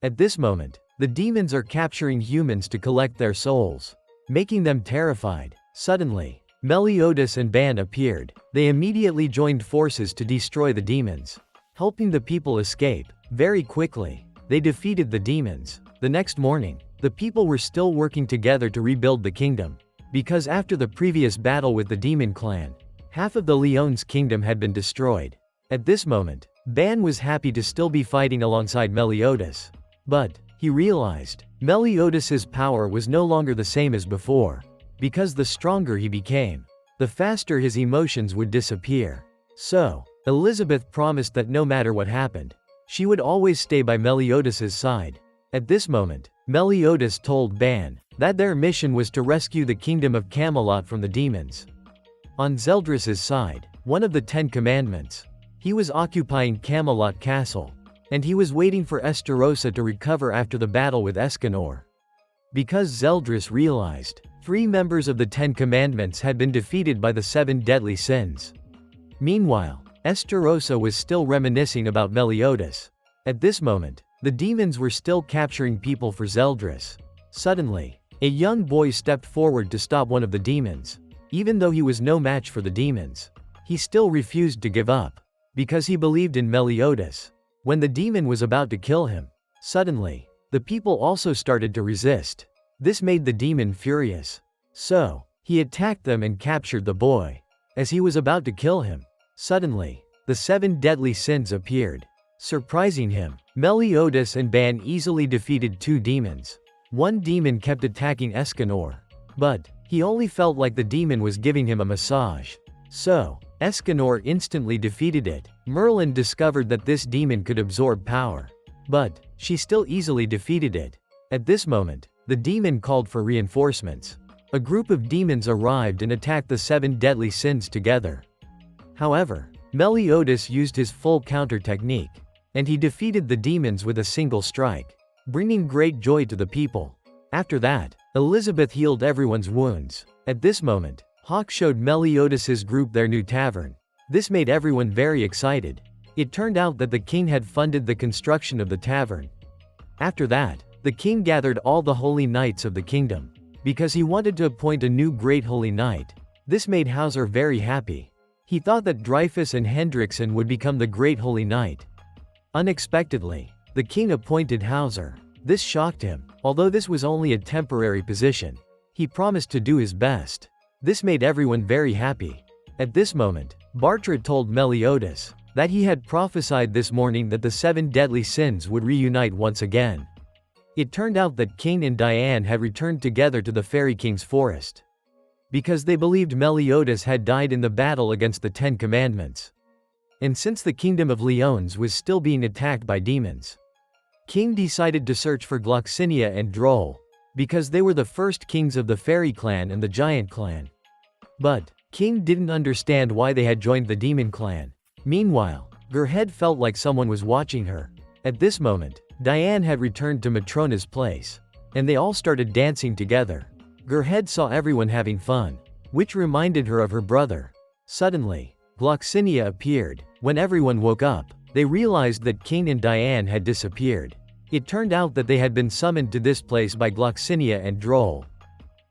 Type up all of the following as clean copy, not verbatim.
At this moment, the demons are capturing humans to collect their souls, making them terrified. Suddenly, Meliodas and Ban appeared. They immediately joined forces to destroy the demons, helping the people escape. Very quickly, they defeated the demons. The next morning, the people were still working together to rebuild the kingdom, because after the previous battle with the demon clan, half of the Leon's kingdom had been destroyed. At this moment, Ban was happy to still be fighting alongside Meliodas. But he realized Meliodas's power was no longer the same as before, because the stronger he became, the faster his emotions would disappear. So, Elizabeth promised that no matter what happened, she would always stay by Meliodas's side. At this moment, Meliodas told Ban that their mission was to rescue the kingdom of Camelot from the demons. On Zeldris's side, one of the 10 commandments, he was occupying Camelot Castle, and he was waiting for Estarossa to recover after the battle with Escanor. Because Zeldris realized 3 members of the 10 commandments had been defeated by the 7 deadly sins. Meanwhile, Estarossa was still reminiscing about Meliodas. At this moment, the demons were still capturing people for Zeldris. Suddenly, a young boy stepped forward to stop one of the demons. Even though he was no match for the demons, he still refused to give up, because he believed in Meliodas. When the demon was about to kill him, suddenly, the people also started to resist. This made the demon furious. So, he attacked them and captured the boy. As he was about to kill him, suddenly, the 7 deadly sins appeared. Surprising him, Meliodas and Ban easily defeated 2 demons. One demon kept attacking Escanor, but he only felt like the demon was giving him a massage. So, Escanor instantly defeated it. Merlin discovered that this demon could absorb power, but she still easily defeated it. At this moment, the demon called for reinforcements. A group of demons arrived and attacked the 7 deadly sins together. However, Meliodas used his full counter technique, and he defeated the demons with a single strike, bringing great joy to the people. After that, Elizabeth healed everyone's wounds. At this moment, Hawk showed Meliodas's group their new tavern. This made everyone very excited. It turned out that the king had funded the construction of the tavern. After that, the king gathered all the holy knights of the kingdom, because he wanted to appoint a new great holy knight. This made Hauser very happy. He thought that Dreyfus and Hendrickson would become the great holy knight. Unexpectedly, the king appointed Hauser. This shocked him. Although this was only a temporary position, he promised to do his best. This made everyone very happy. At this moment, Bartra told Meliodas that he had prophesied this morning that the 7 deadly sins would reunite once again. It turned out that King and Diane had returned together to the Fairy King's forest, because they believed Meliodas had died in the battle against the 10 commandments. And since the kingdom of Leons was still being attacked by demons, King decided to search for Gloxinia and Droll, because they were the first kings of the Fairy clan and the Giant clan. But King didn't understand why they had joined the Demon clan. Meanwhile, Gerhed felt like someone was watching her. At this moment, Diane had returned to Matrona's place, and they all started dancing together. Gerhed saw everyone having fun, which reminded her of her brother. Suddenly, Gloxinia appeared. When everyone woke up, they realized that King and Diane had disappeared. It turned out that they had been summoned to this place by Gloxinia and Droll.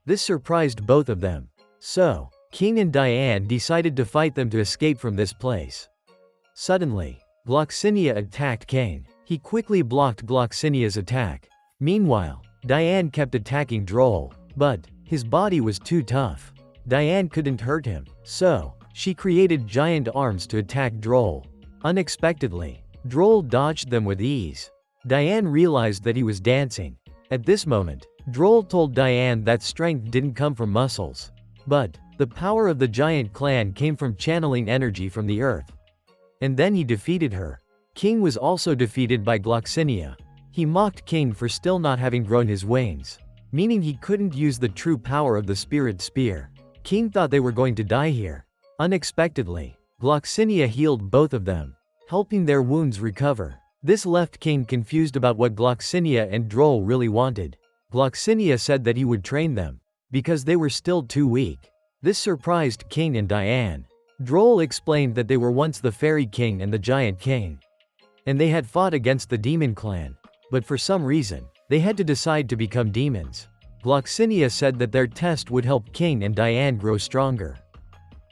This surprised both of them. So, King and Diane decided to fight them to escape from this place. Suddenly, Gloxinia attacked King. He quickly blocked Gloxinia's attack. Meanwhile, Diane kept attacking Droll, but his body was too tough. Diane couldn't hurt him, so she created giant arms to attack Droll. Unexpectedly, Droll dodged them with ease. Diane realized that he was dancing. At this moment, Droll told Diane that strength didn't come from muscles, but the power of the giant clan came from channeling energy from the earth. And then he defeated her. King was also defeated by Gloxinia. He mocked King for still not having grown his wings, meaning he couldn't use the true power of the spirit spear. King thought they were going to die here. Unexpectedly, Gloxinia healed both of them, helping their wounds recover. This left King confused about what Gloxinia and Droll really wanted. Gloxinia said that he would train them, because they were still too weak. This surprised King and Diane. Droll explained that they were once the Fairy King and the Giant King, and they had fought against the Demon clan. but for some reason, they had to decide to become demons. Gloxinia said that their test would help King and Diane grow stronger.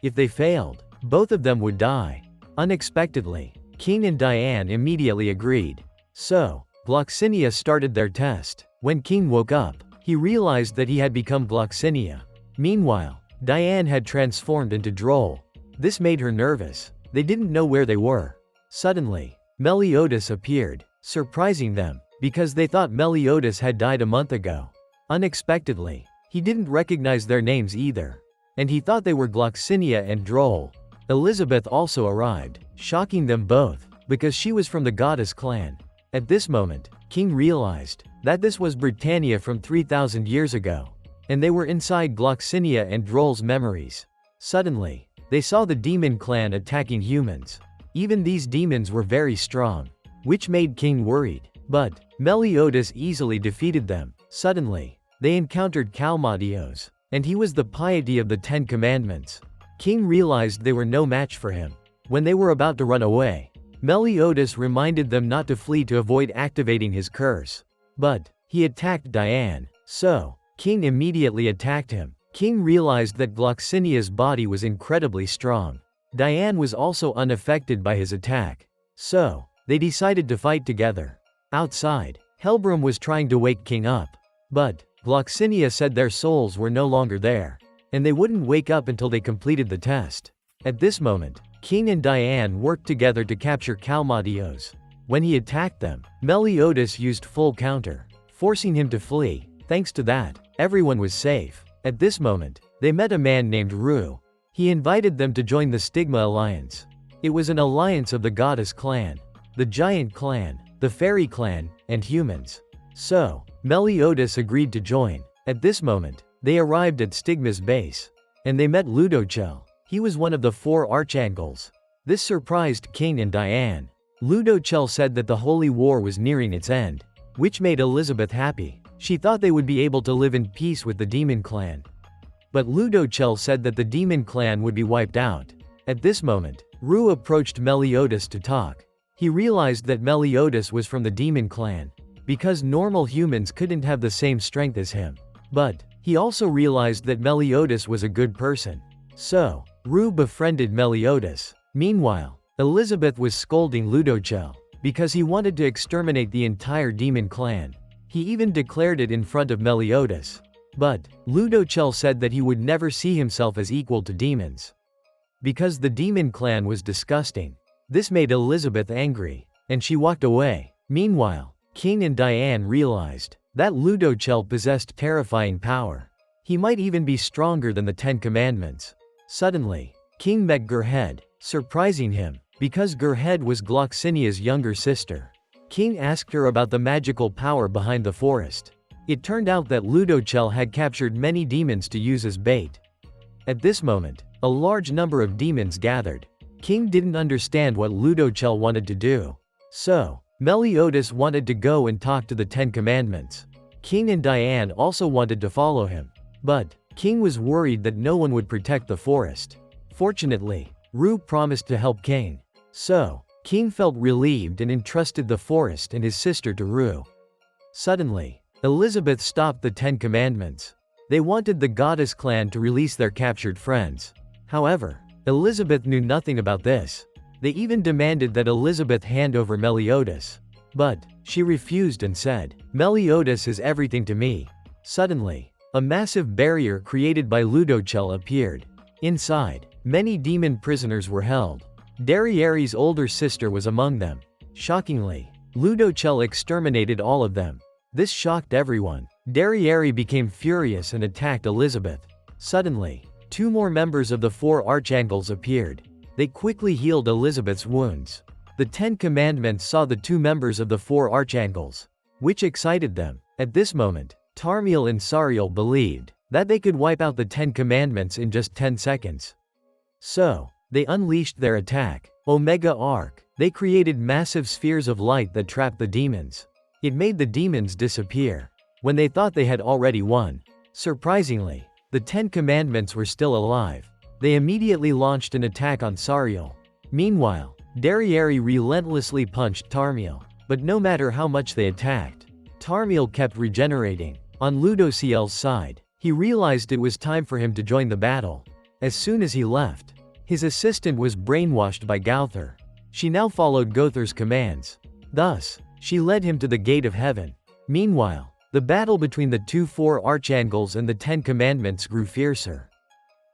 If they failed, both of them would die. Unexpectedly, King and Diane immediately agreed. So, Gloxinia started their test. When King woke up, he realized that he had become Gloxinia. Meanwhile, Diane had transformed into Droll. This made her nervous. They didn't know where they were. Suddenly, Meliodas appeared, surprising them, because they thought Meliodas had died a month ago. Unexpectedly, he didn't recognize their names either, and he thought they were Gloxinia and Droll. Elizabeth also arrived, shocking them both, because she was from the goddess clan. At this moment, King realized that this was Britannia from 3,000 years ago, and they were inside Gloxinia and Droll's memories. Suddenly, they saw the demon clan attacking humans. Even these demons were very strong, which made King worried. But Meliodas easily defeated them. Suddenly, they encountered Caldos, and he was the piety of the 10 Commandments. King realized they were no match for him. When they were about to run away, Meliodas reminded them not to flee to avoid activating his curse. But he attacked Diane, so King immediately attacked him. King realized that Gloxinia's body was incredibly strong. Diane was also unaffected by his attack. So, they decided to fight together. Outside, Helbram was trying to wake King up. But Gloxinia said their souls were no longer there, and they wouldn't wake up until they completed the test. At this moment, King and Diane worked together to capture Caldos. When he attacked them, Meliodas used full counter, forcing him to flee. Thanks to that, everyone was safe. At this moment, they met a man named Rue. He invited them to join the Stigma alliance. It was an alliance of the goddess clan, the giant clan, the fairy clan, and humans. So, Meliodas agreed to join. At this moment, they arrived at Stigma's base, and they met Ludociel. He was one of the 4 Archangels. This surprised King and Diane. Ludociel said that the Holy War was nearing its end, which made Elizabeth happy. She thought they would be able to live in peace with the Demon Clan. But Ludociel said that the Demon Clan would be wiped out. At this moment, Rue approached Meliodas to talk. He realized that Meliodas was from the Demon Clan, because normal humans couldn't have the same strength as him. But he also realized that Meliodas was a good person. So, Rue befriended Meliodas. Meanwhile, Elizabeth was scolding Ludociel because he wanted to exterminate the entire Demon Clan. He even declared it in front of Meliodas. But Ludociel said that he would never see himself as equal to demons, because the Demon Clan was disgusting. This made Elizabeth angry, and she walked away. Meanwhile, King and Diane realized that Ludociel possessed terrifying power. He might even be stronger than the 10 Commandments. Suddenly, King met Gerhed, surprising him, because Gerhed was Gloxinia's younger sister. King asked her about the magical power behind the forest. It turned out that Ludociel had captured many demons to use as bait. At this moment, a large number of demons gathered. King didn't understand what Ludociel wanted to do. So, Meliodas wanted to go and talk to the 10 Commandments. King and Diane also wanted to follow him. But King was worried that no one would protect the forest. Fortunately, Rue promised to help King. So, King felt relieved and entrusted the forest and his sister to Rue. Suddenly, Elizabeth stopped the 10 Commandments. They wanted the goddess clan to release their captured friends. However, Elizabeth knew nothing about this. They even demanded that Elizabeth hand over Meliodas. But she refused and said, "Meliodas is everything to me." Suddenly, a massive barrier created by Ludociel appeared. Inside, many demon prisoners were held. Diane's older sister was among them. Shockingly, Ludociel exterminated all of them. This shocked everyone. Diane became furious and attacked Elizabeth. Suddenly, 2 more members of the 4 Archangels appeared. They quickly healed Elizabeth's wounds. The 10 Commandments saw the 2 members of the 4 Archangels, which excited them. At this moment, Tarmiel and Sariel believed that they could wipe out the 10 Commandments in just 10 seconds. So, they unleashed their attack, Omega Arc. They created massive spheres of light that trapped the demons. It made the demons disappear when they thought they had already won. Surprisingly, the 10 Commandments were still alive. They immediately launched an attack on Sariel. Meanwhile, Diane relentlessly punched Tarmiel. But no matter how much they attacked, Tarmiel kept regenerating. On Ludociel's side, he realized it was time for him to join the battle. As soon as he left, his assistant was brainwashed by Gowther. She now followed Gowther's commands. Thus, she led him to the gate of heaven. Meanwhile, the battle between the four Archangels and the 10 Commandments grew fiercer.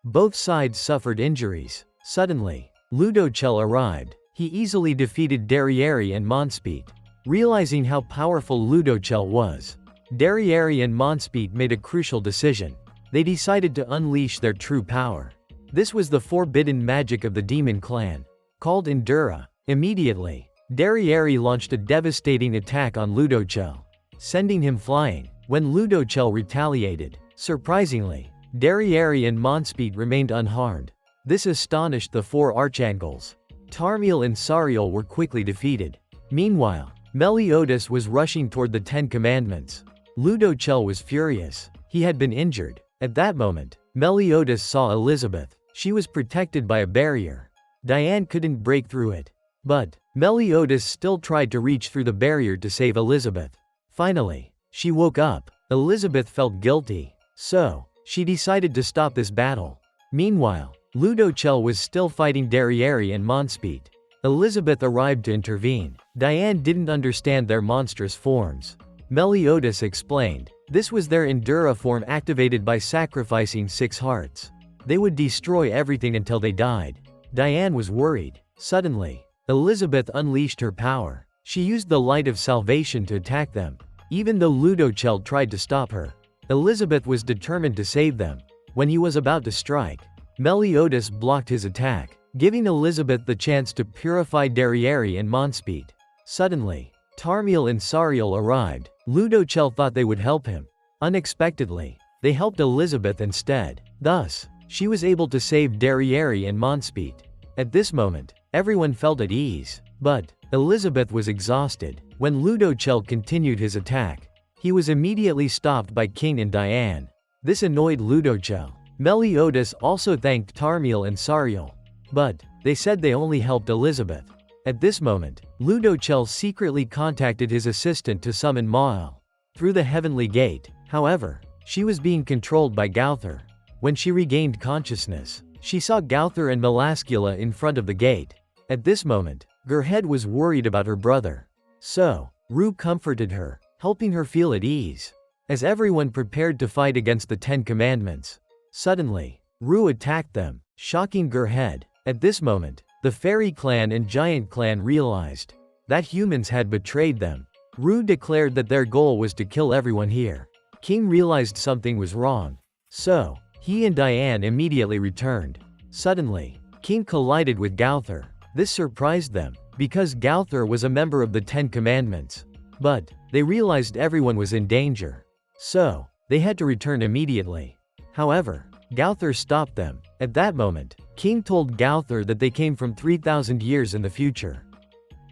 Both sides suffered injuries. Suddenly, Ludociel arrived. He easily defeated Diane and Monspiet. Realizing how powerful Ludociel was, Diane and Monspiet made a crucial decision. They decided to unleash their true power. This was the forbidden magic of the demon clan, called Endura. Immediately, Diane launched a devastating attack on Ludociel, sending him flying. When Ludociel retaliated, surprisingly, Diane and Monspiet remained unharmed. This astonished the four Archangels. Tarmiel and Sariel were quickly defeated. Meanwhile, Meliodas was rushing toward the 10 Commandments. Ludociel was furious. He had been injured. At that moment, Meliodas saw Elizabeth. She was protected by a barrier. Diane couldn't break through it. But Meliodas still tried to reach through the barrier to save Elizabeth. Finally, she woke up. Elizabeth felt guilty. So, she decided to stop this battle. Meanwhile, Ludociel was still fighting Diane and Monspiet. Elizabeth arrived to intervene. Diane didn't understand their monstrous forms. Meliodas explained, this was their Endura form activated by sacrificing 6 hearts. They would destroy everything until they died. Diane was worried. Suddenly, Elizabeth unleashed her power. She used the light of salvation to attack them. Even though Ludociel tried to stop her, Elizabeth was determined to save them. When he was about to strike, Meliodas blocked his attack, giving Elizabeth the chance to purify Diane and Monspiet. Suddenly, Tarmiel and Sariel arrived. Ludociel thought they would help him. Unexpectedly, they helped Elizabeth instead. Thus, she was able to save Diane and Monspiet. At this moment, everyone felt at ease. But Elizabeth was exhausted. When Ludociel continued his attack, he was immediately stopped by King and Diane. This annoyed Ludociel. Meliodas also thanked Tarmiel and Sariel, but they said they only helped Elizabeth. At this moment, Ludociel secretly contacted his assistant to summon Mael through the heavenly gate. However, she was being controlled by Gowther. When she regained consciousness, she saw Gowther and Melascula in front of the gate. At this moment, Gerhed was worried about her brother. So, Rue comforted her, helping her feel at ease. As everyone prepared to fight against the 10 Commandments, suddenly, Rue attacked them, shocking Gerhed. At this moment, the Fairy Clan and Giant Clan realized that humans had betrayed them. Rue declared that their goal was to kill everyone here. King realized something was wrong. So, he and Diane immediately returned. Suddenly, King collided with Gowther. This surprised them, because Gowther was a member of the 10 Commandments. But, they realized everyone was in danger. So, they had to return immediately. However, Gowther stopped them. At that moment, King told Gowther that they came from 3,000 years in the future.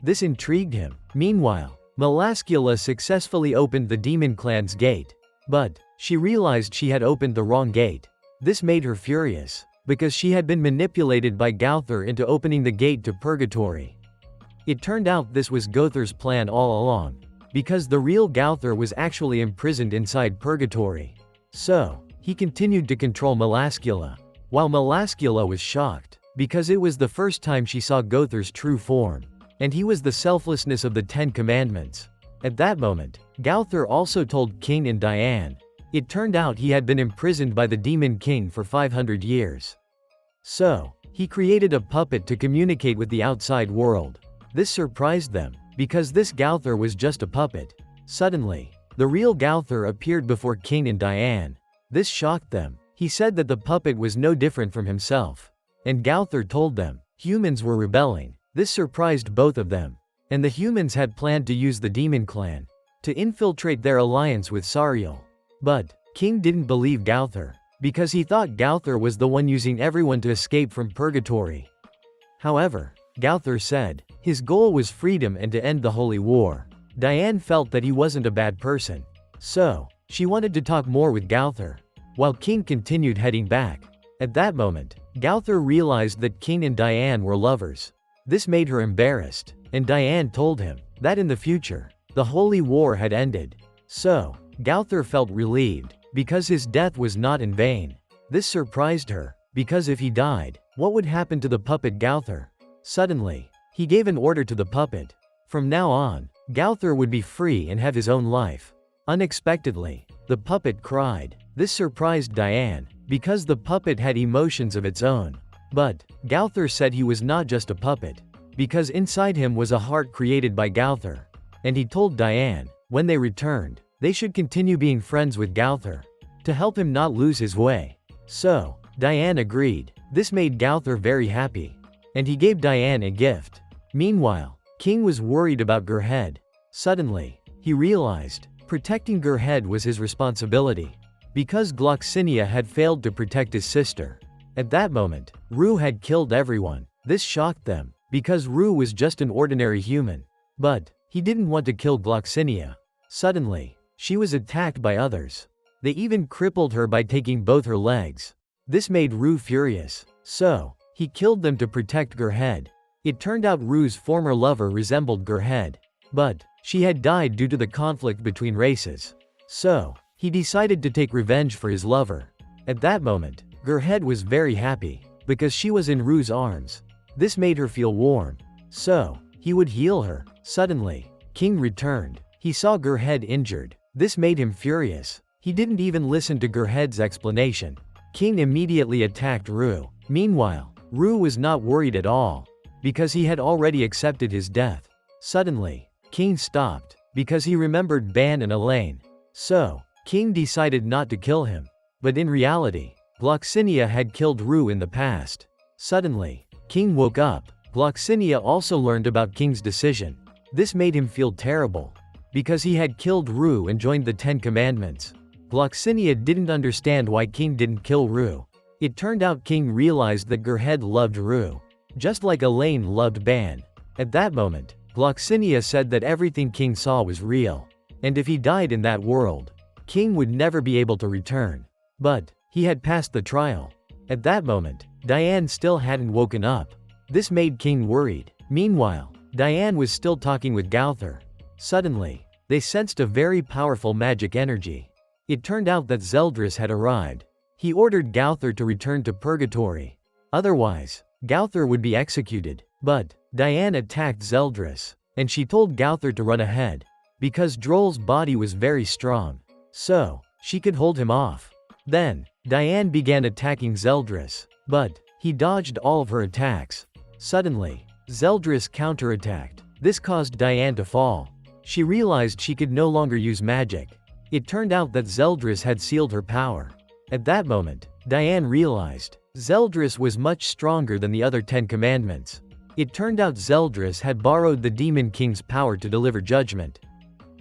This intrigued him. Meanwhile, Melascula successfully opened the Demon Clan's gate. But, she realized she had opened the wrong gate. This made her furious, because she had been manipulated by Gowther into opening the gate to Purgatory. It turned out this was Gowther's plan all along, because the real Gowther was actually imprisoned inside Purgatory. So, he continued to control Melascula, while Melascula was shocked, because it was the first time she saw Gowther's true form, and he was the selflessness of the 10 Commandments. At that moment, Gowther also told King and Diane. It turned out he had been imprisoned by the Demon King for 500 years. So, he created a puppet to communicate with the outside world. This surprised them, because this Gowther was just a puppet. Suddenly, the real Gowther appeared before King and Diane. This shocked them. He said that the puppet was no different from himself. And Gowther told them, humans were rebelling. This surprised both of them. And the humans had planned to use the Demon Clan to infiltrate their alliance with Sariel. But, King didn't believe Gowther, because he thought Gowther was the one using everyone to escape from Purgatory. However, Gowther said, his goal was freedom and to end the Holy War. Diane felt that he wasn't a bad person. So, she wanted to talk more with Gowther, while King continued heading back. At that moment, Gowther realized that King and Diane were lovers. This made her embarrassed, and Diane told him, that in the future, the Holy War had ended. So, Gowther felt relieved, because his death was not in vain. This surprised her, because if he died, what would happen to the puppet Gowther? Suddenly, he gave an order to the puppet. From now on, Gowther would be free and have his own life. Unexpectedly, the puppet cried. This surprised Diane, because the puppet had emotions of its own. But, Gowther said he was not just a puppet, because inside him was a heart created by Gowther. And he told Diane, when they returned, they should continue being friends with Gowther, to help him not lose his way. So, Diane agreed. This made Gowther very happy. And he gave Diane a gift. Meanwhile, King was worried about Gerhed. Suddenly, he realized, protecting Gerhed was his responsibility. Because Gloxinia had failed to protect his sister. At that moment, Rue had killed everyone. This shocked them, because Rue was just an ordinary human. But, he didn't want to kill Gloxinia. Suddenly, she was attacked by others. They even crippled her by taking both her legs. This made Rue furious. So, he killed them to protect Gerhed. It turned out Rue's former lover resembled Gerhed. But, she had died due to the conflict between races. So, he decided to take revenge for his lover. At that moment, Gerhed was very happy, because she was in Rue's arms. This made her feel warm. So, he would heal her. Suddenly, King returned. He saw Gerhed injured. This made him furious. He didn't even listen to Gerhed's explanation. King immediately attacked Rue. Meanwhile, Rue was not worried at all, because he had already accepted his death. Suddenly, King stopped, because he remembered Ban and Elaine. So, King decided not to kill him. But in reality, Gloxinia had killed Rue in the past. Suddenly, King woke up. Gloxinia also learned about King's decision. This made him feel terrible, because he had killed Rue and joined the 10 Commandments. Gloxinia didn't understand why King didn't kill Rue. It turned out King realized that Gerhed loved Rue, just like Elaine loved Ban. At that moment, Gloxinia said that everything King saw was real, and if he died in that world, King would never be able to return. But, he had passed the trial. At that moment, Diane still hadn't woken up. This made King worried. Meanwhile, Diane was still talking with Gowther. Suddenly, they sensed a very powerful magic energy. It turned out that Zeldris had arrived. He ordered Gowther to return to Purgatory. Otherwise, Gowther would be executed. But, Diane attacked Zeldris, and she told Gowther to run ahead, because Droll's body was very strong. So, she could hold him off. Then, Diane began attacking Zeldris, but, he dodged all of her attacks. Suddenly, Zeldris counterattacked. This caused Diane to fall. She realized she could no longer use magic. It turned out that Zeldris had sealed her power. At that moment, Diane realized, Zeldris was much stronger than the other 10 Commandments. It turned out Zeldris had borrowed the Demon King's power to deliver judgment.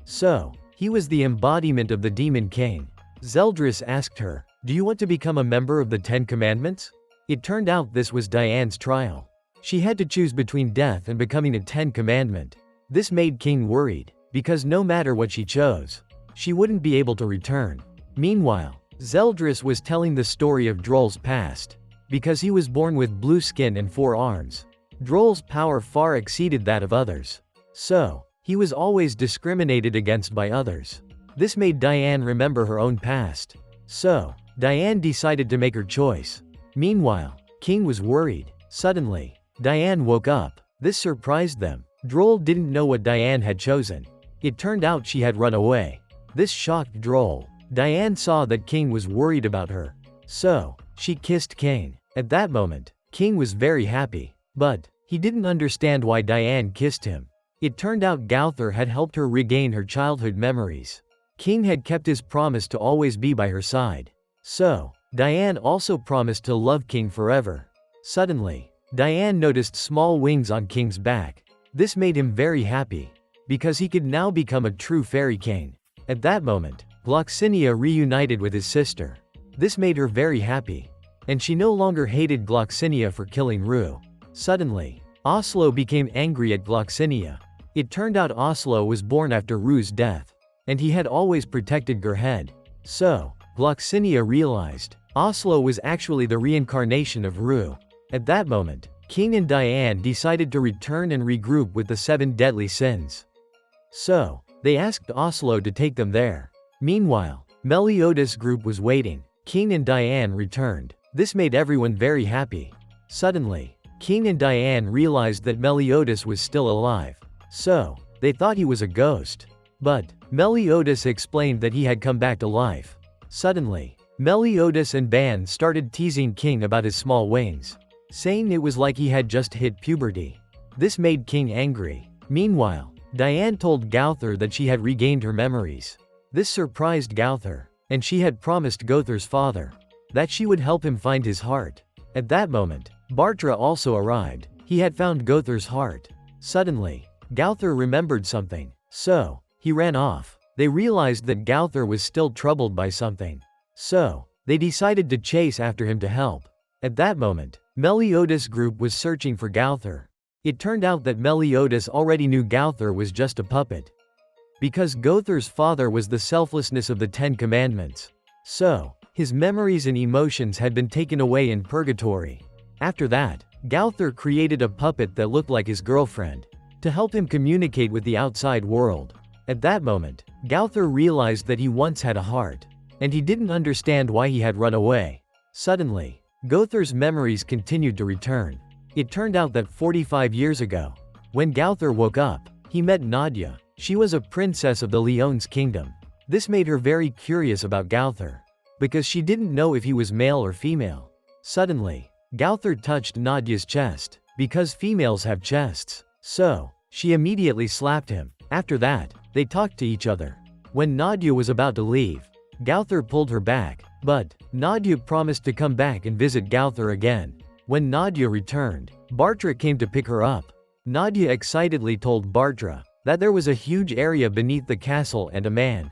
So, he was the embodiment of the Demon King. Zeldris asked her, "Do you want to become a member of the 10 Commandments?" It turned out this was Diane's trial. She had to choose between death and becoming a 10 Commandment. This made King worried, because no matter what she chose, she wouldn't be able to return. Meanwhile, Zeldris was telling the story of Droll's past. Because he was born with blue skin and 4 arms. Droll's power far exceeded that of others. So, he was always discriminated against by others. This made Diane remember her own past. So, Diane decided to make her choice. Meanwhile, King was worried. Suddenly, Diane woke up. This surprised them. Droll didn't know what Diane had chosen. It turned out she had run away. This shocked Droll. Diane saw that King was worried about her. So, she kissed King. At that moment, King was very happy. But, he didn't understand why Diane kissed him. It turned out Gowther had helped her regain her childhood memories. King had kept his promise to always be by her side. So, Diane also promised to love King forever. Suddenly, Diane noticed small wings on King's back. This made him very happy, because he could now become a true fairy king. At that moment, Gloxinia reunited with his sister. This made her very happy, and she no longer hated Gloxinia for killing Rue. Suddenly, Oslo became angry at Gloxinia. It turned out Oslo was born after Rue's death, and he had always protected Gerhed. So, Gloxinia realized, Oslo was actually the reincarnation of Rue. At that moment, King and Diane decided to return and regroup with the 7 deadly sins. So, they asked Oslo to take them there. Meanwhile, Meliodas' group was waiting. King and Diane returned. This made everyone very happy. Suddenly, King and Diane realized that Meliodas was still alive. So, they thought he was a ghost. But, Meliodas explained that he had come back to life. Suddenly, Meliodas and Ban started teasing King about his small wings, saying it was like he had just hit puberty. This made King angry. Meanwhile, Diane told Gowther that she had regained her memories. This surprised Gowther, and she had promised Gowther's father that she would help him find his heart. At that moment, Bartra also arrived. He had found Gowther's heart. Suddenly, Gowther remembered something, so he ran off. They realized that Gowther was still troubled by something. So, they decided to chase after him to help. At that moment, Meliodas' group was searching for Gowther. It turned out that Meliodas already knew Gowther was just a puppet, because Gowther's father was the selflessness of the 10 Commandments. So, his memories and emotions had been taken away in Purgatory. After that, Gowther created a puppet that looked like his girlfriend, to help him communicate with the outside world. At that moment, Gowther realized that he once had a heart, and he didn't understand why he had run away. Suddenly, Gowther's memories continued to return. It turned out that 45 years ago, when Gowther woke up, he met Nadia. She was a princess of the Leon's kingdom. This made her very curious about Gowther, because she didn't know if he was male or female. Suddenly, Gowther touched Nadia's chest, because females have chests. So, she immediately slapped him. After that, they talked to each other. When Nadia was about to leave, Gowther pulled her back, but Nadia promised to come back and visit Gowther again. When Nadia returned, Bartra came to pick her up. Nadia excitedly told Bartra that there was a huge area beneath the castle and a man.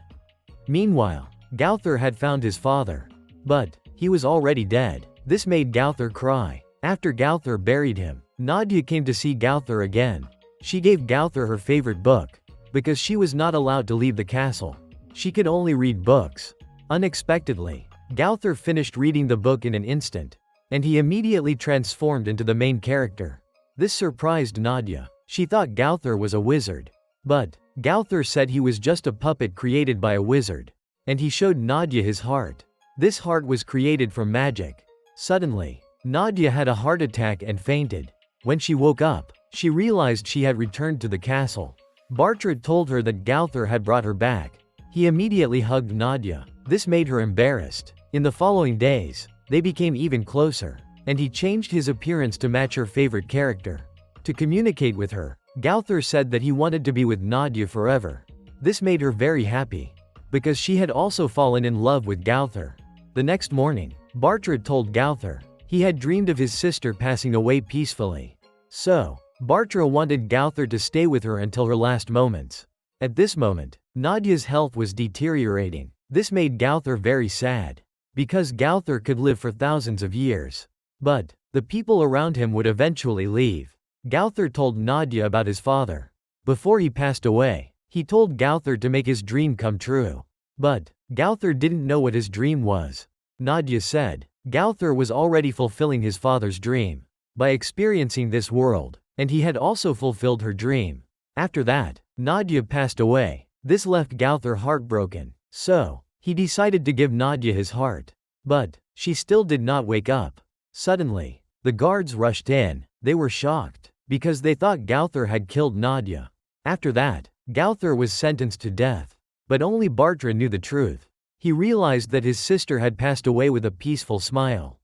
Meanwhile, Gowther had found his father, but he was already dead. This made Gowther cry. After Gowther buried him, Nadia came to see Gowther again. She gave Gowther her favorite book, because she was not allowed to leave the castle. She could only read books. Unexpectedly, Gowther finished reading the book in an instant, and he immediately transformed into the main character. This surprised Nadia. She thought Gowther was a wizard. But Gowther said he was just a puppet created by a wizard, and he showed Nadia his heart. This heart was created from magic. Suddenly, Nadia had a heart attack and fainted. When she woke up, she realized she had returned to the castle. Bartra told her that Gowther had brought her back. He immediately hugged Nadia. This made her embarrassed. In the following days, they became even closer, and he changed his appearance to match her favorite character. To communicate with her, Gowther said that he wanted to be with Nadia forever. This made her very happy, because she had also fallen in love with Gowther. The next morning, Bartra told Gowther he had dreamed of his sister passing away peacefully. So, Bartra wanted Gowther to stay with her until her last moments. At this moment, Nadia's health was deteriorating. This made Gowther very sad, because Gowther could live for thousands of years. But the people around him would eventually leave. Gowther told Nadia about his father. Before he passed away, he told Gowther to make his dream come true. But Gowther didn't know what his dream was. Nadia said Gowther was already fulfilling his father's dream by experiencing this world, and he had also fulfilled her dream. After that, Nadia passed away. This left Gowther heartbroken. So, he decided to give Nadia his heart. But she still did not wake up. Suddenly, the guards rushed in. They were shocked, because they thought Gowther had killed Nadia. After that, Gowther was sentenced to death. But only Bartra knew the truth. He realized that his sister had passed away with a peaceful smile.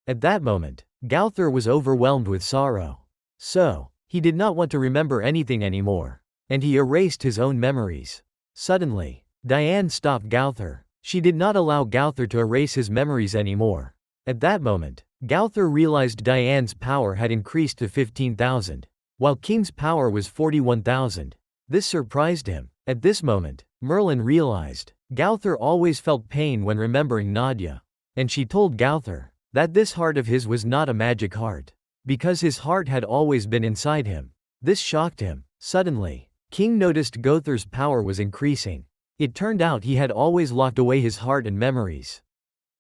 At that moment, Gowther was overwhelmed with sorrow. So, he did not want to remember anything anymore, and he erased his own memories. Suddenly, Diane stopped Gowther. She did not allow Gowther to erase his memories anymore. At that moment, Gowther realized Diane's power had increased to 15,000, while King's power was 41,000. This surprised him. At this moment, Merlin realized Gowther always felt pain when remembering Nadia, and she told Gowther that this heart of his was not a magic heart, because his heart had always been inside him. This shocked him. Suddenly, King noticed Gowther's power was increasing. It turned out he had always locked away his heart and memories.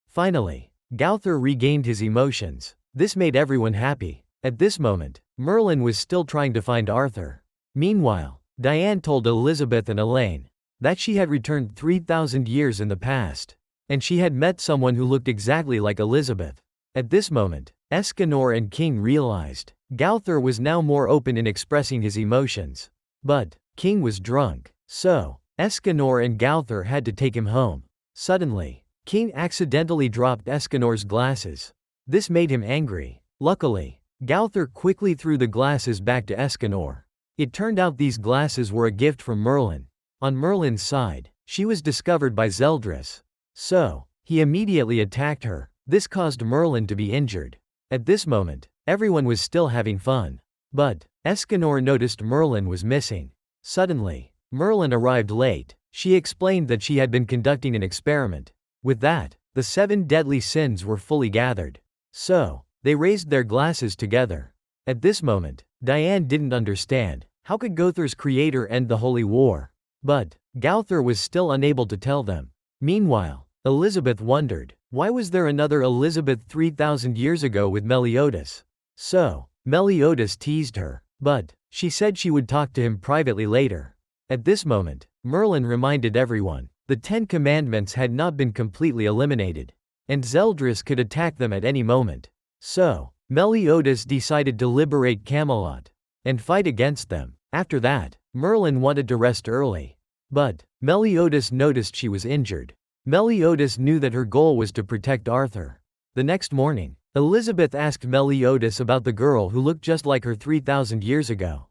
Finally, Gowther regained his emotions. This made everyone happy. At this moment, Merlin was still trying to find Arthur. Meanwhile, Diane told Elizabeth and Elaine that she had returned 3,000 years in the past, and she had met someone who looked exactly like Elizabeth. At this moment, Escanor and King realized Gowther was now more open in expressing his emotions. But King was drunk, so Escanor and Gowther had to take him home. Suddenly, King accidentally dropped Escanor's glasses. This made him angry. Luckily, Gowther quickly threw the glasses back to Escanor. It turned out these glasses were a gift from Merlin. On Merlin's side, she was discovered by Zeldris, so he immediately attacked her. This caused Merlin to be injured. At this moment, everyone was still having fun. But Escanor noticed Merlin was missing. Suddenly, Merlin arrived late. She explained that she had been conducting an experiment. With that, the 7 deadly sins were fully gathered. So, they raised their glasses together. At this moment, Diane didn't understand. How could Gowther's creator end the holy war? But Gowther was still unable to tell them. Meanwhile, Elizabeth wondered, why was there another Elizabeth 3,000 years ago with Meliodas? So, Meliodas teased her, but she said she would talk to him privately later. At this moment, Merlin reminded everyone, the 10 commandments had not been completely eliminated, and Zeldris could attack them at any moment. So, Meliodas decided to liberate Camelot and fight against them. After that, Merlin wanted to rest early. But Meliodas noticed she was injured. Meliodas knew that her goal was to protect Arthur. The next morning, Elizabeth asked Meliodas about the girl who looked just like her 3,000 years ago.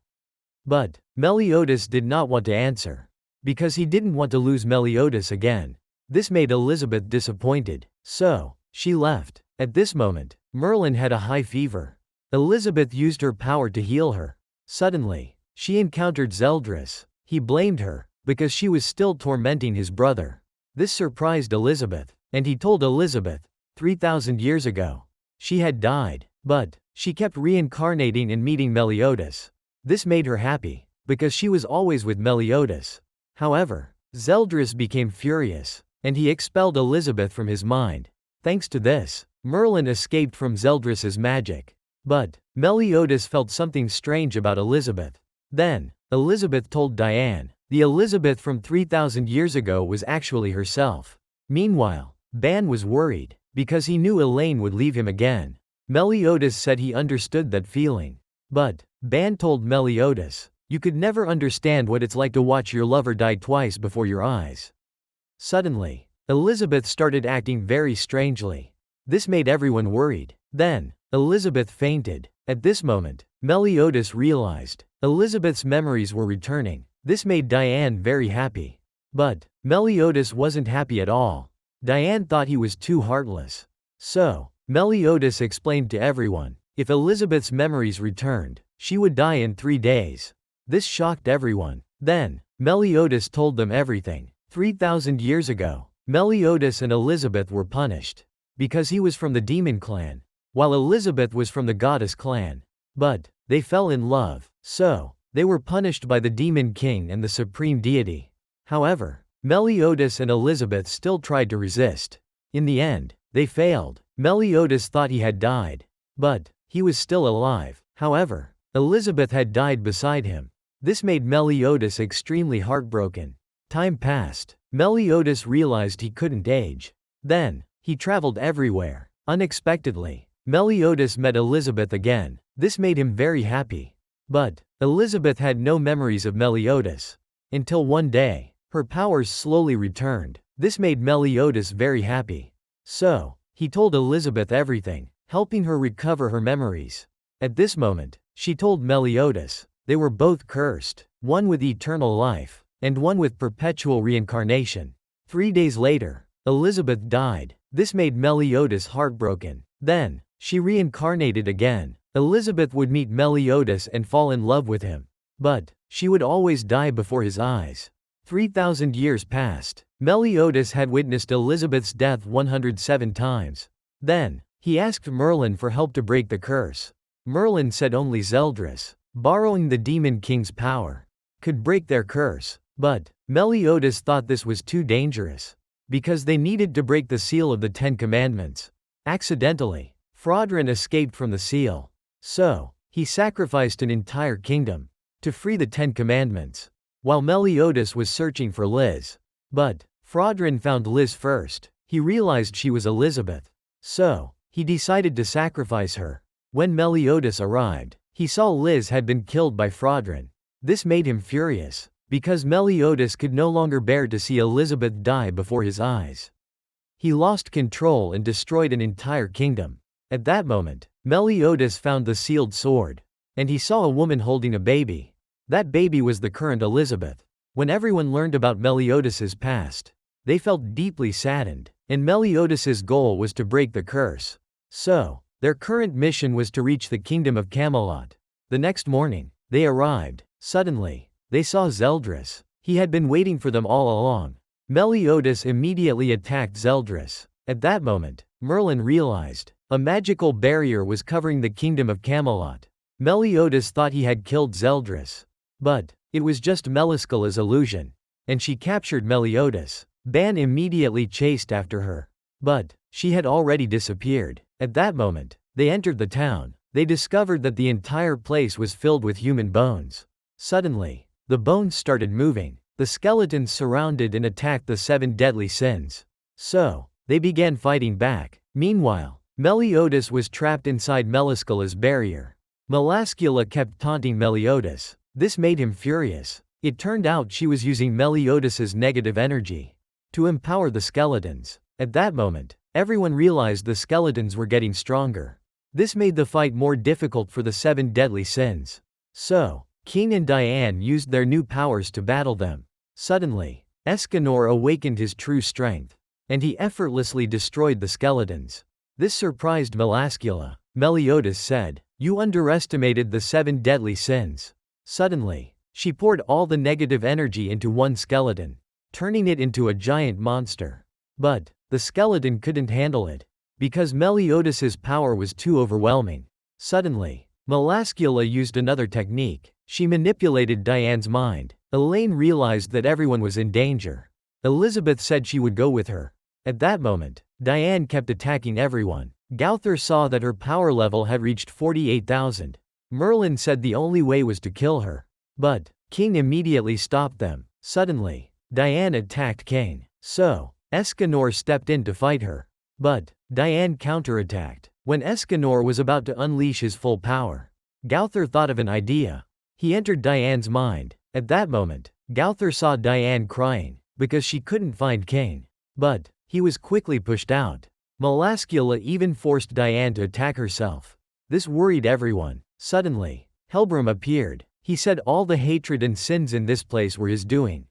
But Meliodas did not want to answer, because he didn't want to lose Meliodas again. This made Elizabeth disappointed, so she left. At this moment, Merlin had a high fever. Elizabeth used her power to heal her. Suddenly, she encountered Zeldris. He blamed her, because she was still tormenting his brother. This surprised Elizabeth, and he told Elizabeth, 3,000 years ago, she had died, but she kept reincarnating and meeting Meliodas. This made her happy, because she was always with Meliodas. However, Zeldris became furious, and he expelled Elizabeth from his mind. Thanks to this, Merlin escaped from Zeldris's magic. But Meliodas felt something strange about Elizabeth. Then, Elizabeth told Diane, the Elizabeth from 3,000 years ago was actually herself. Meanwhile, Ban was worried, because he knew Elaine would leave him again. Meliodas said he understood that feeling. But Ban told Meliodas, you could never understand what it's like to watch your lover die twice before your eyes. Suddenly, Elizabeth started acting very strangely. This made everyone worried. Then, Elizabeth fainted. At this moment, Meliodas realized Elizabeth's memories were returning. This made Diane very happy. But Meliodas wasn't happy at all. Diane thought he was too heartless. So, Meliodas explained to everyone, if Elizabeth's memories returned, she would die in 3 days. This shocked everyone. Then, Meliodas told them everything. 3,000 years ago, Meliodas and Elizabeth were punished, because he was from the demon clan, while Elizabeth was from the goddess clan. But they fell in love, so they were punished by the demon king and the supreme deity. However, Meliodas and Elizabeth still tried to resist. In the end, they failed. Meliodas thought he had died, but he was still alive. However, Elizabeth had died beside him. This made Meliodas extremely heartbroken. Time passed. Meliodas realized he couldn't age. Then, he traveled everywhere. Unexpectedly, Meliodas met Elizabeth again. This made him very happy. But Elizabeth had no memories of Meliodas. Until one day, her powers slowly returned. This made Meliodas very happy. So, he told Elizabeth everything, helping her recover her memories. At this moment, she told Meliodas, they were both cursed, one with eternal life, and one with perpetual reincarnation. 3 days later, Elizabeth died. This made Meliodas heartbroken. Then, she reincarnated again. Elizabeth would meet Meliodas and fall in love with him. But she would always die before his eyes. 3,000 years passed. Meliodas had witnessed Elizabeth's death 107 times. Then, he asked Merlin for help to break the curse. Merlin said only Zeldris, borrowing the demon king's power, could break their curse. But Meliodas thought this was too dangerous, because they needed to break the seal of the 10 commandments. Accidentally, Fraudrin escaped from the seal. So, he sacrificed an entire kingdom to free the 10 commandments. while Meliodas was searching for Liz. But Fraudrin found Liz first. He realized she was Elizabeth. So he decided to sacrifice her. When Meliodas arrived, he saw Liz had been killed by Fraudrin. This made him furious, because Meliodas could no longer bear to see Elizabeth die before his eyes. He lost control and destroyed an entire kingdom. At that moment, Meliodas found the sealed sword. And he saw a woman holding a baby. That baby was the current Elizabeth. When everyone learned about Meliodas's past, they felt deeply saddened, and Meliodas's goal was to break the curse. So, their current mission was to reach the kingdom of Camelot. The next morning, they arrived. Suddenly, they saw Zeldris. He had been waiting for them all along. Meliodas immediately attacked Zeldris. At that moment, Merlin realized a magical barrier was covering the kingdom of Camelot. Meliodas thought he had killed Zeldris. But it was just Melascula's illusion, and she captured Meliodas. Ban immediately chased after her. But she had already disappeared. At that moment, they entered the town. They discovered that the entire place was filled with human bones. Suddenly, the bones started moving. The skeletons surrounded and attacked the 7 deadly sins. So, they began fighting back. Meanwhile, Meliodas was trapped inside Melascula's barrier. Melascula kept taunting Meliodas. This made him furious. It turned out she was using Meliodas's negative energy to empower the skeletons. At that moment, everyone realized the skeletons were getting stronger. This made the fight more difficult for the 7 deadly sins. So, King and Diane used their new powers to battle them. Suddenly, Escanor awakened his true strength, and he effortlessly destroyed the skeletons. This surprised Melascula. Meliodas said, "You underestimated the 7 deadly sins." Suddenly, she poured all the negative energy into one skeleton, turning it into a giant monster. But the skeleton couldn't handle it, because Meliodas's power was too overwhelming. Suddenly, Melascula used another technique. She manipulated Diane's mind. Elaine realized that everyone was in danger. Elizabeth said she would go with her. At that moment, Diane kept attacking everyone. Gowther saw that her power level had reached 48,000. Merlin said the only way was to kill her. But King immediately stopped them. Suddenly, Diane attacked King. So, Escanor stepped in to fight her. But Diane counterattacked. When Escanor was about to unleash his full power, Gowther thought of an idea. He entered Diane's mind. At that moment, Gowther saw Diane crying because she couldn't find King. But he was quickly pushed out. Melascula even forced Diane to attack herself. This worried everyone. Suddenly, Helbram appeared. He said all the hatred and sins in this place were his doing.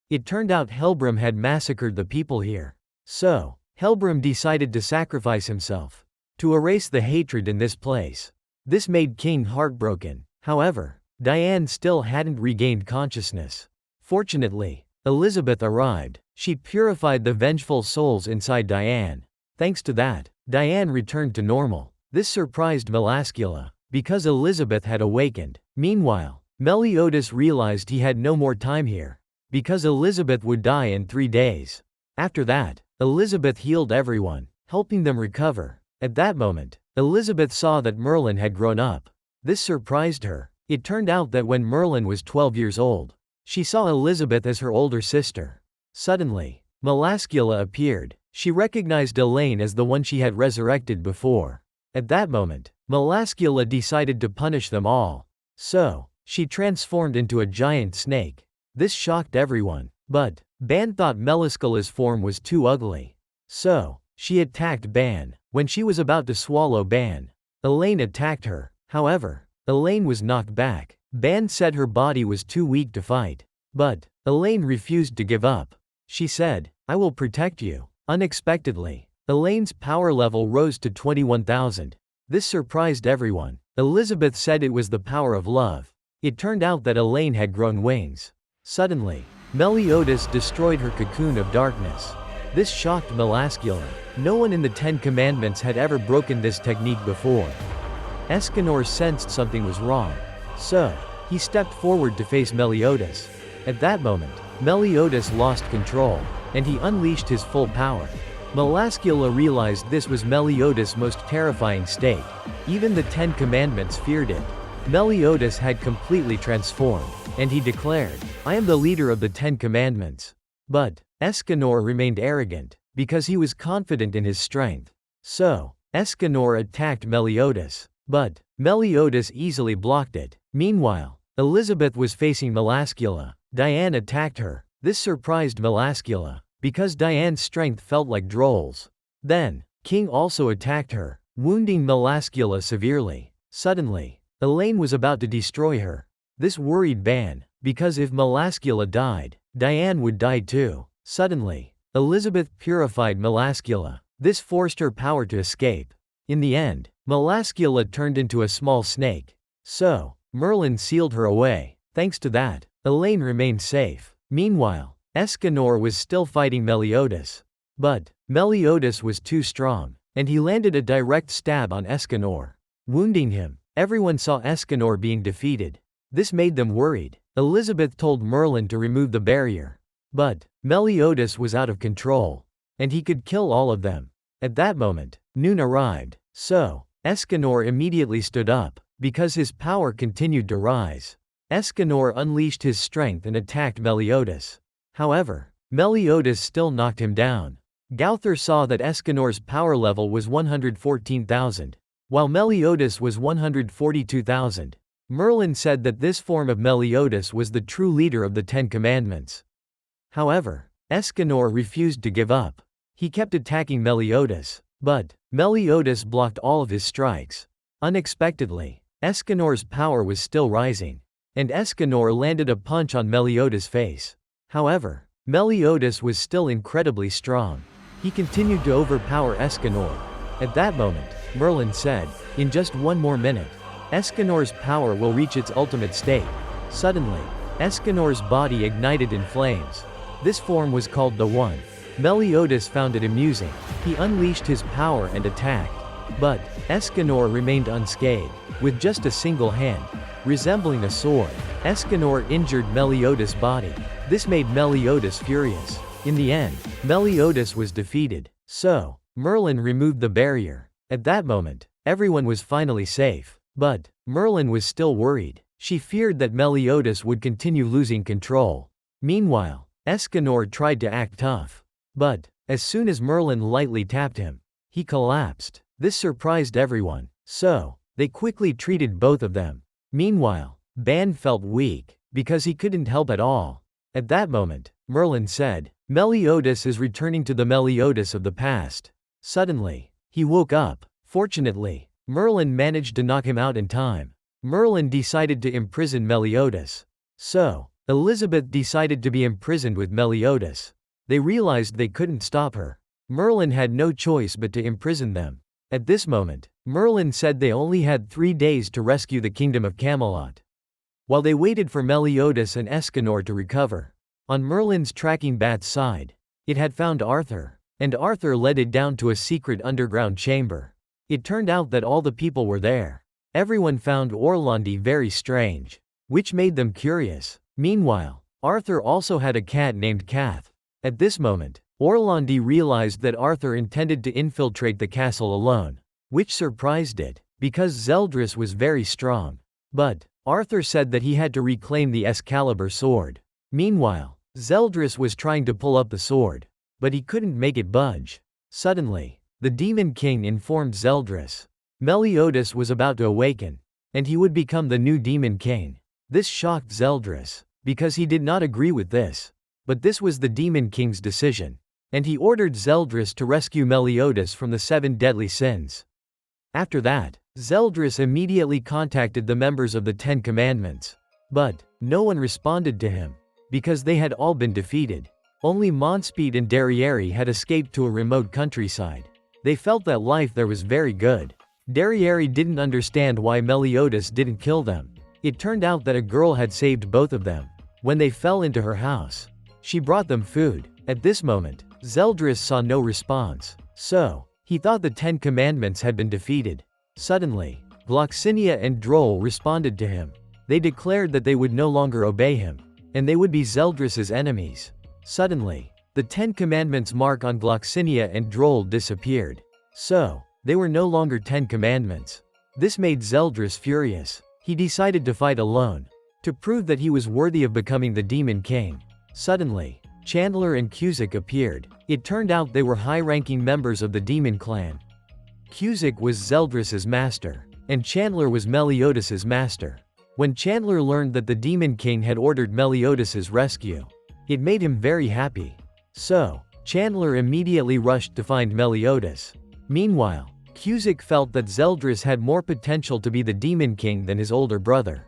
It turned out Helbram had massacred the people here. So, Helbram decided to sacrifice himself to erase the hatred in this place. This made King heartbroken. However, Diane still hadn't regained consciousness. Fortunately, Elizabeth arrived. She purified the vengeful souls inside Diane. Thanks to that, Diane returned to normal. This surprised Melascula, because Elizabeth had awakened. Meanwhile, Meliodas realized he had no more time here, because Elizabeth would die in 3 days. After that, Elizabeth healed everyone, helping them recover. At that moment, Elizabeth saw that Merlin had grown up. This surprised her. It turned out that when Merlin was 12 years old, she saw Elizabeth as her older sister. Suddenly, Melascula appeared. She recognized Elaine as the one she had resurrected before. At that moment, Melascula decided to punish them all. So, she transformed into a giant snake. This shocked everyone. But Ban thought Melascula's form was too ugly. So, she attacked Ban. When she was about to swallow Ban, Elaine attacked her. However, Elaine was knocked back. Ban said her body was too weak to fight. But Elaine refused to give up. She said, "I will protect you." Unexpectedly, Elaine's power level rose to 21,000. This surprised everyone. Elizabeth said it was the power of love. It turned out that Elaine had grown wings. Suddenly, Meliodas destroyed her cocoon of darkness. This shocked Melascula. No one in the 10 Commandments had ever broken this technique before. Escanor sensed something was wrong. So, he stepped forward to face Meliodas. At that moment, Meliodas lost control, and he unleashed his full power. Melascula realized this was Meliodas' most terrifying state. Even the 10 Commandments feared it. Meliodas had completely transformed. and he declared, "I am the leader of the 10 Commandments." But Escanor remained arrogant, because he was confident in his strength. So, Escanor attacked Meliodas. But Meliodas easily blocked it. Meanwhile, Elizabeth was facing Melascula. Diane attacked her. This surprised Melascula, because Diane's strength felt like Droll's. Then, King also attacked her, wounding Melascula severely. Suddenly, Elaine was about to destroy her. This worried Ban, because if Melascula died, Diane would die too. Suddenly, Elizabeth purified Melascula. This forced her power to escape. In the end, Melascula turned into a small snake. So, Merlin sealed her away. Thanks to that, Elaine remained safe. Meanwhile, Escanor was still fighting Meliodas. But Meliodas was too strong, and he landed a direct stab on Escanor, wounding him. Everyone saw Escanor being defeated. This made them worried. Elizabeth told Merlin to remove the barrier. But Meliodas was out of control, and he could kill all of them. At that moment, noon arrived. So, Escanor immediately stood up, because his power continued to rise. Escanor unleashed his strength and attacked Meliodas. However, Meliodas still knocked him down. Gowther saw that Escanor's power level was 114,000, while Meliodas was 142,000. Merlin said that this form of Meliodas was the true leader of the 10 Commandments. However, Escanor refused to give up. He kept attacking Meliodas, but Meliodas blocked all of his strikes. Unexpectedly, Escanor's power was still rising, and Escanor landed a punch on Meliodas' face. However, Meliodas was still incredibly strong. He continued to overpower Escanor. At that moment, Merlin said, "In just one more minute, Escanor's power will reach its ultimate state." Suddenly, Escanor's body ignited in flames. This form was called the One. Meliodas found it amusing. He unleashed his power and attacked. But Escanor remained unscathed, with just a single hand, resembling a sword. Escanor injured Meliodas' body. This made Meliodas furious. In the end, Meliodas was defeated. So, Merlin removed the barrier. At that moment, everyone was finally safe. But Merlin was still worried. She feared that Meliodas would continue losing control. Meanwhile, Escanor tried to act tough. But as soon as Merlin lightly tapped him, he collapsed. This surprised everyone. So, they quickly treated both of them. Meanwhile, Ban felt weak, because he couldn't help at all. At that moment, Merlin said, "Meliodas is returning to the Meliodas of the past." Suddenly, he woke up. Fortunately, Merlin managed to knock him out in time. Merlin decided to imprison Meliodas. So, Elizabeth decided to be imprisoned with Meliodas. They realized they couldn't stop her. Merlin had no choice but to imprison them. At this moment, Merlin said they only had 3 days to rescue the kingdom of Camelot. While they waited for Meliodas and Escanor to recover, on Merlin's tracking bat's side, it had found Arthur, and Arthur led it down to a secret underground chamber. It turned out that all the people were there. Everyone found Orlandi very strange, which made them curious. Meanwhile, Arthur also had a cat named Kath. At this moment, Orlandi realized that Arthur intended to infiltrate the castle alone, which surprised it, because Zeldris was very strong. But Arthur said that he had to reclaim the Excalibur sword. Meanwhile, Zeldris was trying to pull up the sword, but he couldn't make it budge. Suddenly, the Demon King informed Zeldris Meliodas was about to awaken, and he would become the new Demon King. This shocked Zeldris, because he did not agree with this. But this was the Demon King's decision, and he ordered Zeldris to rescue Meliodas from the 7 deadly sins. After that, Zeldris immediately contacted the members of the 10 Commandments. But no one responded to him, because they had all been defeated. Only Monspiet and Diane had escaped to a remote countryside. They felt that life there was very good. Diane didn't understand why Meliodas didn't kill them. It turned out that a girl had saved both of them. When they fell into her house, she brought them food. At this moment, Zeldris saw no response. So, he thought the 10 Commandments had been defeated. Suddenly, Gloxinia and Droll responded to him. They declared that they would no longer obey him, and they would be Zeldris's enemies. Suddenly, the 10 Commandments mark on Gloxinia and Droll disappeared. So, they were no longer 10 Commandments. This made Zeldris furious. He decided to fight alone. to prove that he was worthy of becoming the Demon King. Suddenly, Chandler and Cusick appeared. It turned out they were high-ranking members of the Demon Clan. Cusick was Zeldris's master, and Chandler was Meliodas's master. When Chandler learned that the Demon King had ordered Meliodas's rescue, it made him very happy. So, Chandler immediately rushed to find Meliodas. Meanwhile, Cusick felt that Zeldris had more potential to be the Demon King than his older brother.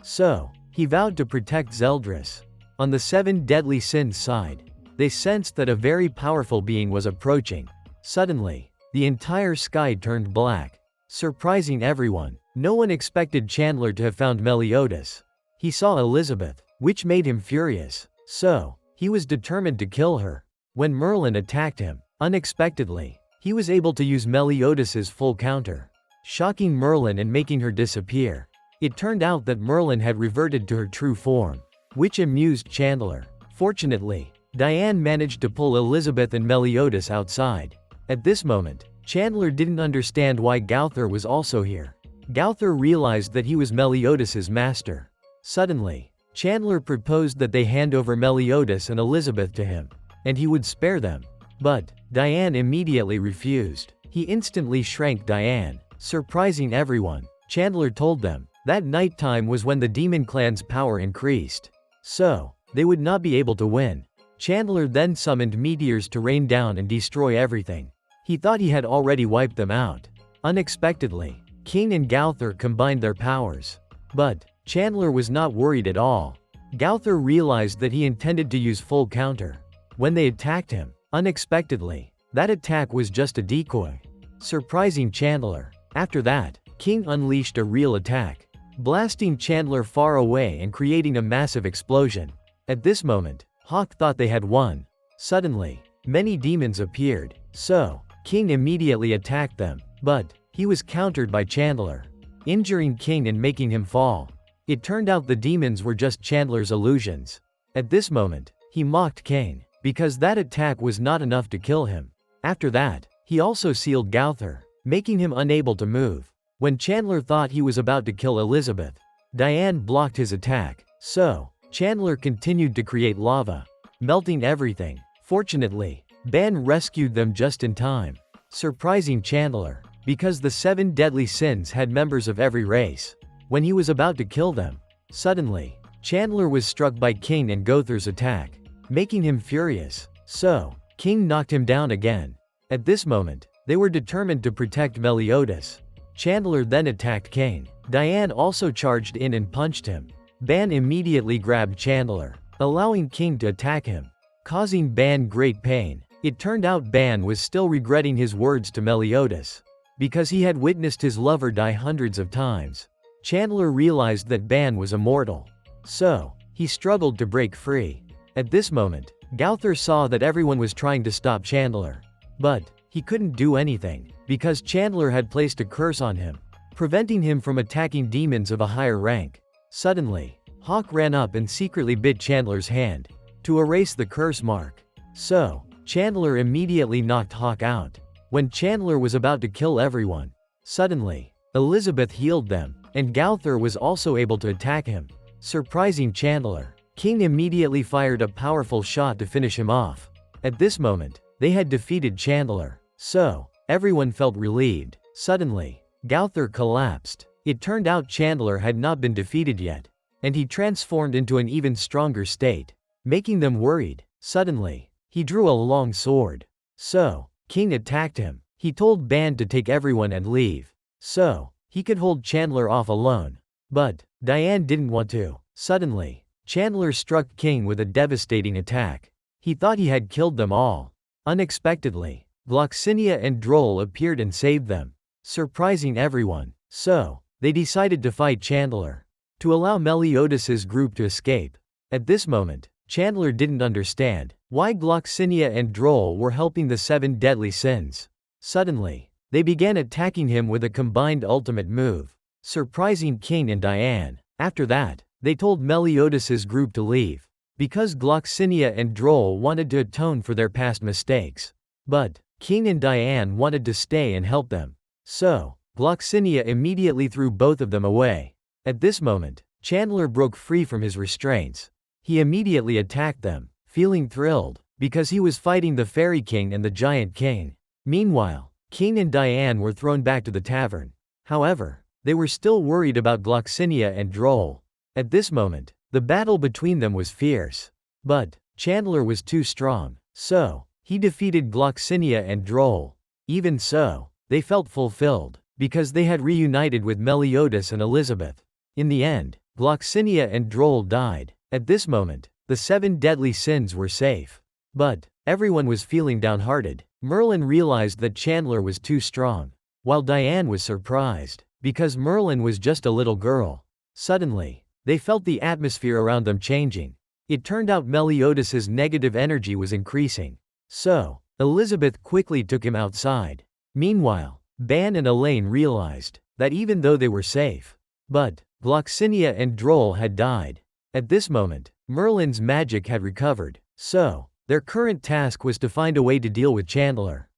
So, he vowed to protect Zeldris. On the 7 deadly sins side, they sensed that a very powerful being was approaching. Suddenly, the entire sky turned black, surprising everyone. No one expected Chandler to have found Meliodas. He saw Elizabeth, which made him furious. So, he was determined to kill her. When Merlin attacked him, unexpectedly, he was able to use Meliodas's full counter, shocking Merlin and making her disappear. It turned out that Merlin had reverted to her true form, which amused Chandler. Fortunately, Diane managed to pull Elizabeth and Meliodas outside. At this moment, Chandler didn't understand why Gowther was also here. Gowther realized that he was Meliodas's master. Suddenly, Chandler proposed that they hand over Meliodas and Elizabeth to him, and he would spare them. But Diane immediately refused. He instantly shrank Diane, surprising everyone. Chandler told them that nighttime was when the Demon Clan's power increased, so they would not be able to win. Chandler then summoned meteors to rain down and destroy everything. He thought he had already wiped them out. Unexpectedly, King and Gowther combined their powers. But Chandler was not worried at all. Gowther realized that he intended to use full counter. When they attacked him, unexpectedly, that attack was just a decoy, surprising Chandler. After that, King unleashed a real attack, blasting Chandler far away and creating a massive explosion. At this moment, Hawk thought they had won. Suddenly, many demons appeared, so King immediately attacked them, but he was countered by Chandler, injuring King and making him fall. It turned out the demons were just Chandler's illusions. At this moment, he mocked King, because that attack was not enough to kill him. After that, he also sealed Gowther, making him unable to move. When Chandler thought he was about to kill Elizabeth, Diane blocked his attack, so Chandler continued to create lava, melting everything. Fortunately, Ban rescued them just in time, surprising Chandler, because the 7 deadly sins had members of every race. When he was about to kill them, suddenly, Chandler was struck by King and Gowther's attack, making him furious, so King knocked him down again. At this moment, they were determined to protect Meliodas. Chandler then attacked King. Diane also charged in and punched him. Ban immediately grabbed Chandler, allowing King to attack him, causing Ban great pain. It turned out Ban was still regretting his words to Meliodas, because he had witnessed his lover die hundreds of times. Chandler realized that Ban was immortal, so he struggled to break free. At this moment, Gowther saw that everyone was trying to stop Chandler, but he couldn't do anything, because Chandler had placed a curse on him, preventing him from attacking demons of a higher rank. Suddenly, Hawk ran up and secretly bit Chandler's hand, to erase the curse mark. So, Chandler immediately knocked Hawk out. When Chandler was about to kill everyone, suddenly, Elizabeth healed them, and Gowther was also able to attack him, surprising Chandler. King immediately fired a powerful shot to finish him off. At this moment, they had defeated Chandler, so everyone felt relieved. Suddenly, Gowther collapsed. It turned out Chandler had not been defeated yet, and he transformed into an even stronger state, making them worried. Suddenly, he drew a long sword. So, King attacked him. He told Ban to take everyone and leave, so he could hold Chandler off alone. But Diane didn't want to. Suddenly, Chandler struck King with a devastating attack. He thought he had killed them all. Unexpectedly, Gloxinia and Droll appeared and saved them, surprising everyone. So, they decided to fight Chandler, to allow Meliodas's group to escape. At this moment, Chandler didn't understand why Gloxinia and Droll were helping the 7 deadly sins. Suddenly, they began attacking him with a combined ultimate move, surprising King and Diane. After that, they told Meliodas's group to leave, because Gloxinia and Droll wanted to atone for their past mistakes. But King and Diane wanted to stay and help them. So, Gloxinia immediately threw both of them away. At this moment, Chandler broke free from his restraints. He immediately attacked them, feeling thrilled, because he was fighting the Fairy King and the Giant King. Meanwhile, King and Diane were thrown back to the tavern. However, they were still worried about Gloxinia and Droll. At this moment, the battle between them was fierce. But Chandler was too strong, so he defeated Gloxinia and Droll. Even so, they felt fulfilled, because they had reunited with Meliodas and Elizabeth. In the end, Gloxinia and Droll died. At this moment, the 7 deadly sins were safe. But everyone was feeling downhearted. Merlin realized that Chandler was too strong, while Diane was surprised, because Merlin was just a little girl. Suddenly, they felt the atmosphere around them changing. It turned out Meliodas's negative energy was increasing. So, Elizabeth quickly took him outside. Meanwhile, Ban and Elaine realized that even though they were safe, but Gloxinia and Droll had died. At this moment, Merlin's magic had recovered, so their current task was to find a way to deal with Chandler.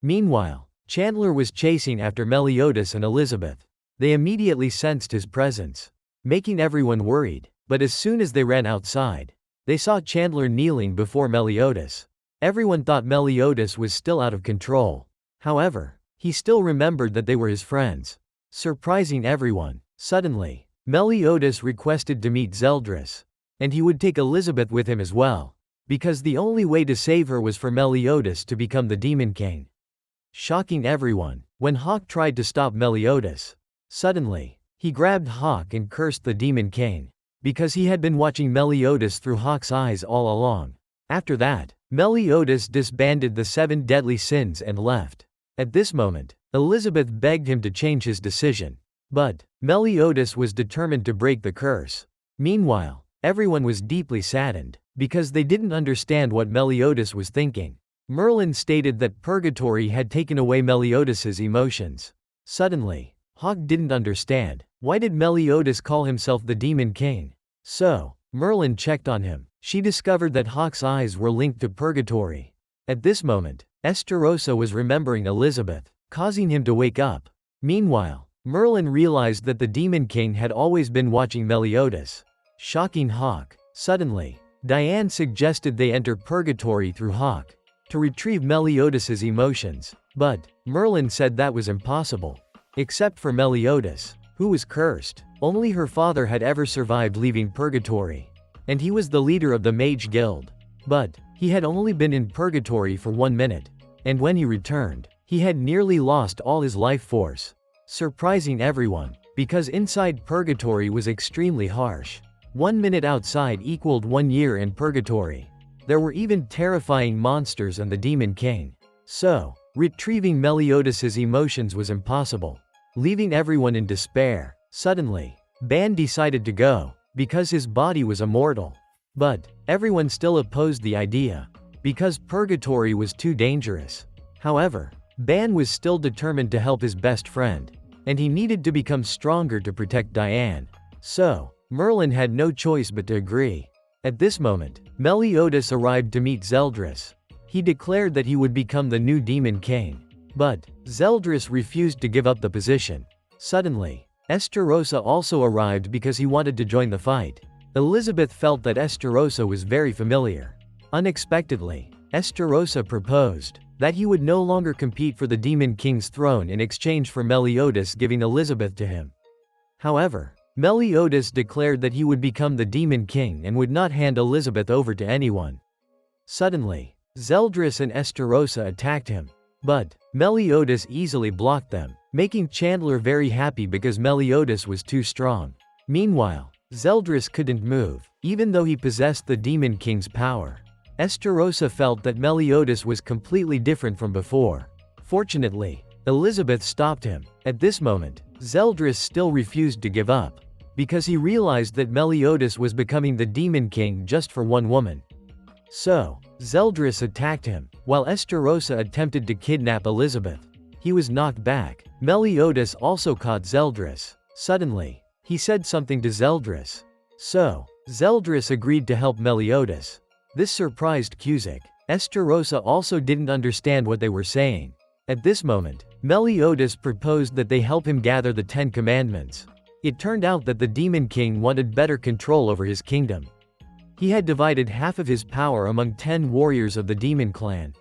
Meanwhile, Chandler was chasing after Meliodas and Elizabeth. They immediately sensed his presence, making everyone worried, but as soon as they ran outside, they saw Chandler kneeling before Meliodas. Everyone thought Meliodas was still out of control. However, he still remembered that they were his friends. Surprising everyone, suddenly, Meliodas requested to meet Zeldris, and he would take Elizabeth with him as well, because the only way to save her was for Meliodas to become the Demon King. Shocking everyone, when Hawk tried to stop Meliodas. Suddenly, he grabbed Hawk and cursed the Demon King, because he had been watching Meliodas through Hawk's eyes all along. After that, Meliodas disbanded the 7 deadly sins and left. At this moment, Elizabeth begged him to change his decision. But Meliodas was determined to break the curse. Meanwhile, everyone was deeply saddened, because they didn't understand what Meliodas was thinking. Merlin stated that Purgatory had taken away Meliodas's emotions. Suddenly, Hawk didn't understand. Why did Meliodas call himself the Demon King? So, Merlin checked on him. She discovered that Hawk's eyes were linked to Purgatory. At this moment, Estarossa was remembering Elizabeth, causing him to wake up. Meanwhile, Merlin realized that the Demon King had always been watching Meliodas. Shocking Hawk. Suddenly, Diane suggested they enter Purgatory through Hawk, to retrieve Meliodas's emotions, but Merlin said that was impossible. Except for Meliodas, who was cursed. Only her father had ever survived leaving Purgatory, and he was the leader of the Mage Guild. But he had only been in Purgatory for 1 minute, and when he returned, he had nearly lost all his life force. Surprising everyone, because inside Purgatory was extremely harsh. 1 minute outside equaled 1 year in Purgatory. There were even terrifying monsters and the Demon King. So, retrieving Meliodas's emotions was impossible, leaving everyone in despair. Suddenly, Ban decided to go, because his body was immortal. But everyone still opposed the idea, because Purgatory was too dangerous. However, Ban was still determined to help his best friend, and he needed to become stronger to protect Diane. So, Merlin had no choice but to agree. At this moment, Meliodas arrived to meet Zeldris. He declared that he would become the new Demon King. But Zeldris refused to give up the position. Suddenly, Estarossa also arrived because he wanted to join the fight. Elizabeth felt that Estarossa was very familiar. Unexpectedly, Estarossa proposed that he would no longer compete for the Demon King's throne in exchange for Meliodas giving Elizabeth to him. However, Meliodas declared that he would become the Demon King and would not hand Elizabeth over to anyone. Suddenly, Zeldris and Estarossa attacked him. But Meliodas easily blocked them, making Chandler very happy because Meliodas was too strong. Meanwhile, Zeldris couldn't move, even though he possessed the Demon King's power. Estarossa felt that Meliodas was completely different from before. Fortunately, Elizabeth stopped him. At this moment, Zeldris still refused to give up, because he realized that Meliodas was becoming the Demon King just for one woman. So, Zeldris attacked him, while Estarossa attempted to kidnap Elizabeth. He was knocked back. Meliodas also caught Zeldris. Suddenly, he said something to Zeldris. So, Zeldris agreed to help Meliodas. This surprised Cusick. Estarossa also didn't understand what they were saying. At this moment, Meliodas proposed that they help him gather the 10 Commandments. It turned out that the Demon King wanted better control over his kingdom. He had divided half of his power among 10 warriors of the Demon Clan.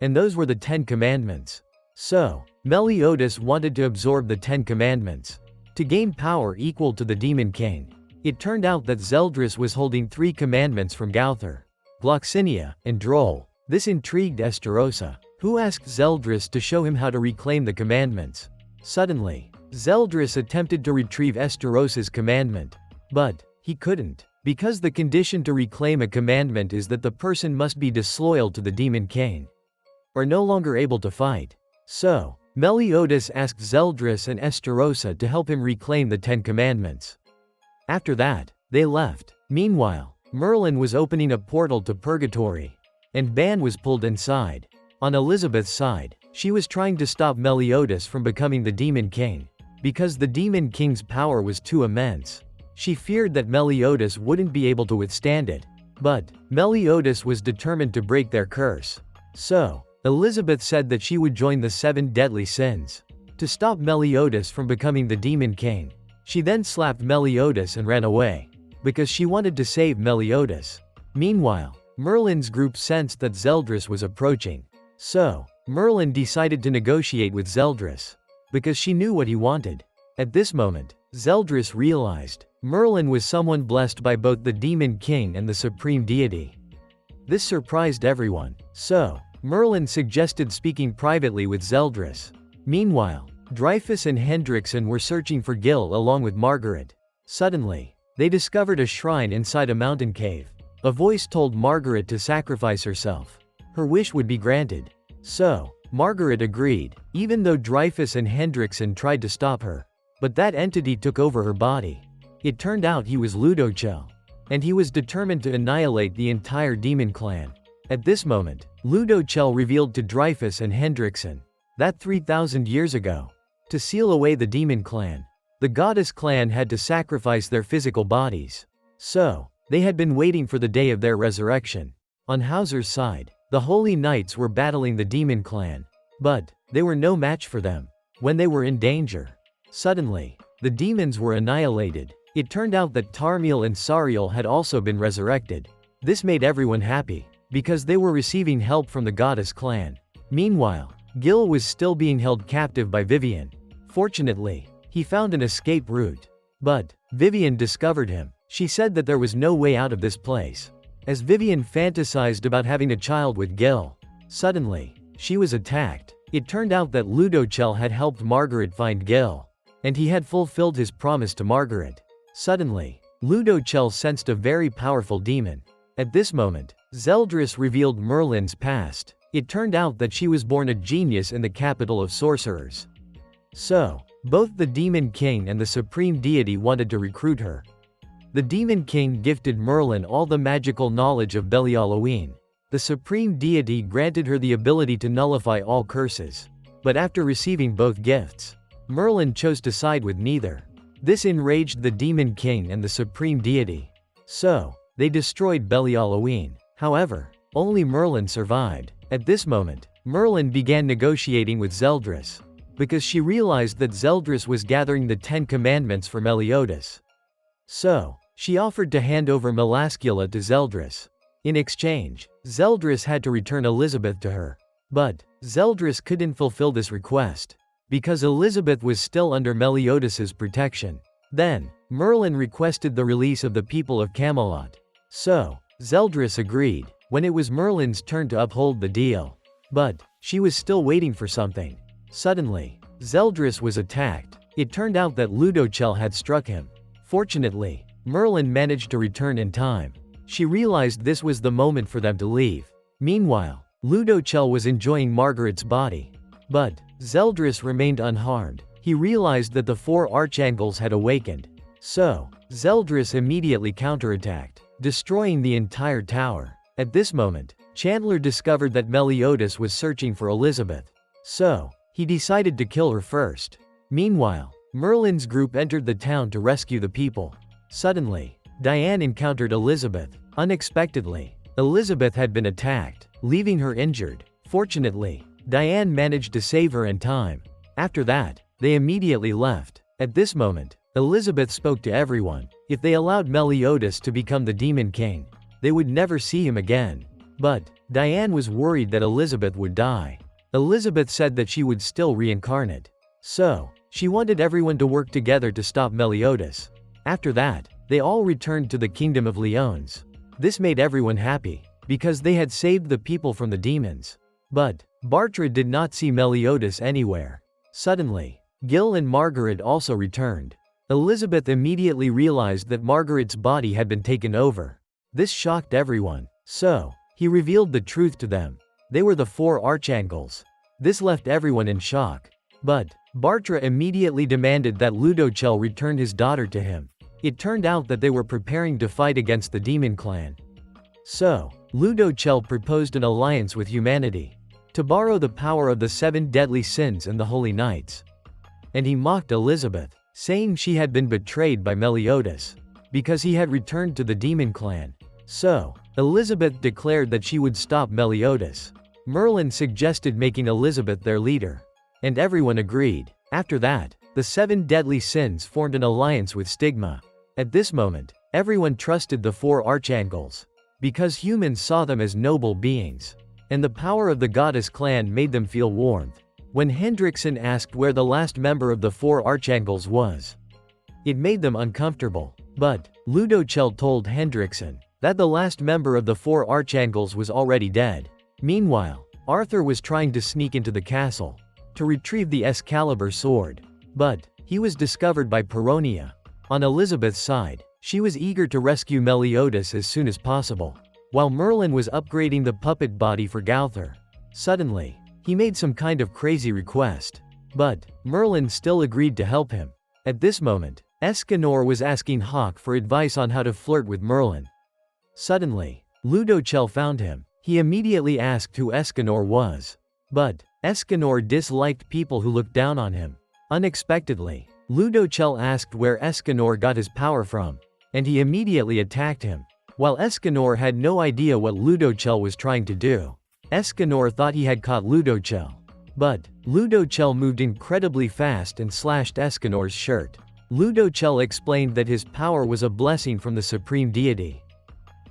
And those were the 10 Commandments. So, Meliodas wanted to absorb the 10 Commandments to gain power equal to the Demon King. It turned out that Zeldris was holding 3 commandments from Gowther, Gloxinia, and Droll. This intrigued Estarossa, who asked Zeldris to show him how to reclaim the commandments. Suddenly, Zeldris attempted to retrieve Estarossa's commandment. But he couldn't, because the condition to reclaim a commandment is that the person must be disloyal to the Demon King, or no longer able to fight. So, Meliodas asked Zeldris and Estarossa to help him reclaim the 10 commandments. After that, they left. Meanwhile, Merlin was opening a portal to Purgatory, and Ban was pulled inside. On Elizabeth's side, she was trying to stop Meliodas from becoming the Demon King, because the Demon King's power was too immense. She feared that Meliodas wouldn't be able to withstand it. But Meliodas was determined to break their curse. So, Elizabeth said that she would join the 7 deadly sins to stop Meliodas from becoming the Demon King. She then slapped Meliodas and ran away, because she wanted to save Meliodas. Meanwhile, Merlin's group sensed that Zeldris was approaching. So, Merlin decided to negotiate with Zeldris, because she knew what he wanted. At this moment, Zeldris realized Merlin was someone blessed by both the Demon King and the Supreme Deity. This surprised everyone. So, Merlin suggested speaking privately with Zeldris. Meanwhile, Dreyfus and Hendrickson were searching for Gil along with Margaret. Suddenly, they discovered a shrine inside a mountain cave. A voice told Margaret to sacrifice herself. Her wish would be granted. So, Margaret agreed, even though Dreyfus and Hendrickson tried to stop her. But that entity took over her body. It turned out he was Ludociel, and he was determined to annihilate the entire Demon Clan. At this moment, Ludociel revealed to Dreyfus and Hendrickson that 3,000 years ago, to seal away the Demon Clan, the Goddess Clan had to sacrifice their physical bodies. So, they had been waiting for the day of their resurrection. On Hauser's side, the Holy Knights were battling the Demon Clan, but they were no match for them when they were in danger. Suddenly, the demons were annihilated. It turned out that Tarmiel and Sariel had also been resurrected. This made everyone happy, because they were receiving help from the Goddess Clan. Meanwhile, Gil was still being held captive by Vivian. Fortunately, he found an escape route. But Vivian discovered him. She said that there was no way out of this place. As Vivian fantasized about having a child with Gil, suddenly, she was attacked. It turned out that Ludociel had helped Margaret find Gil, and he had fulfilled his promise to Margaret. Suddenly, Ludociel sensed a very powerful demon. At this moment, Zeldris revealed Merlin's past. It turned out that she was born a genius in the capital of sorcerers. So, both the Demon King and the Supreme Deity wanted to recruit her. The Demon King gifted Merlin all the magical knowledge of Belialoween. The Supreme Deity granted her the ability to nullify all curses. But after receiving both gifts, Merlin chose to side with neither. This enraged the Demon King and the Supreme Deity. So, they destroyed Belialoween. However, only Merlin survived. At this moment, Merlin began negotiating with Zeldris, because she realized that Zeldris was gathering the 10 commandments for Meliodas. So, she offered to hand over Melascula to Zeldris. In exchange, Zeldris had to return Elizabeth to her. But Zeldris couldn't fulfill this request, because Elizabeth was still under Meliodas's protection. Then, Merlin requested the release of the people of Camelot. So, Zeldris agreed, when it was Merlin's turn to uphold the deal. But she was still waiting for something. Suddenly, Zeldris was attacked. It turned out that Ludociel had struck him. Fortunately, Merlin managed to return in time. She realized this was the moment for them to leave. Meanwhile, Ludociel was enjoying Margaret's body. But Zeldris remained unharmed. He realized that the 4 Archangels had awakened. So, Zeldris immediately counterattacked, destroying the entire tower. At this moment, Chandler discovered that Meliodas was searching for Elizabeth. So, he decided to kill her first. Meanwhile, Merlin's group entered the town to rescue the people. Suddenly, Diane encountered Elizabeth. Unexpectedly, Elizabeth had been attacked, leaving her injured. Fortunately, Diane managed to save her in time. After that, they immediately left. At this moment, Elizabeth spoke to everyone. If they allowed Meliodas to become the Demon King, they would never see him again. But Diane was worried that Elizabeth would die. Elizabeth said that she would still reincarnate. So, she wanted everyone to work together to stop Meliodas. After that, they all returned to the Kingdom of Leones. This made everyone happy, because they had saved the people from the demons. But Bartra did not see Meliodas anywhere. Suddenly, Gil and Margaret also returned. Elizabeth immediately realized that Margaret's body had been taken over. This shocked everyone. So, he revealed the truth to them. They were the 4 Archangels. This left everyone in shock. But Bartra immediately demanded that Ludociel return his daughter to him. It turned out that they were preparing to fight against the Demon Clan. So, Ludociel proposed an alliance with humanity, to borrow the power of the 7 deadly sins and the Holy Knights. And he mocked Elizabeth, saying she had been betrayed by Meliodas, because he had returned to the Demon Clan. So, Elizabeth declared that she would stop Meliodas. Merlin suggested making Elizabeth their leader. And everyone agreed. After that, the 7 deadly sins formed an alliance with Stigma. At this moment, everyone trusted the 4 Archangels, because humans saw them as noble beings. And the power of the goddess clan made them feel warmth. When Hendrickson asked where the last member of the 4 Archangels was, it made them uncomfortable. But Ludociel told Hendrickson that the last member of the 4 Archangels was already dead. Meanwhile, Arthur was trying to sneak into the castle to retrieve the Excalibur sword. But he was discovered by Peronia. On Elizabeth's side, she was eager to rescue Meliodas as soon as possible, while Merlin was upgrading the puppet body for Gowther. Suddenly, he made some kind of crazy request. But Merlin still agreed to help him. At this moment, Escanor was asking Hawk for advice on how to flirt with Merlin. Suddenly, Ludociel found him. He immediately asked who Escanor was. But Escanor disliked people who looked down on him. Unexpectedly, Ludociel asked where Escanor got his power from, and he immediately attacked him. While Escanor had no idea what Ludociel was trying to do, Escanor thought he had caught Ludociel. But Ludociel moved incredibly fast and slashed Escanor's shirt. Ludociel explained that his power was a blessing from the supreme deity.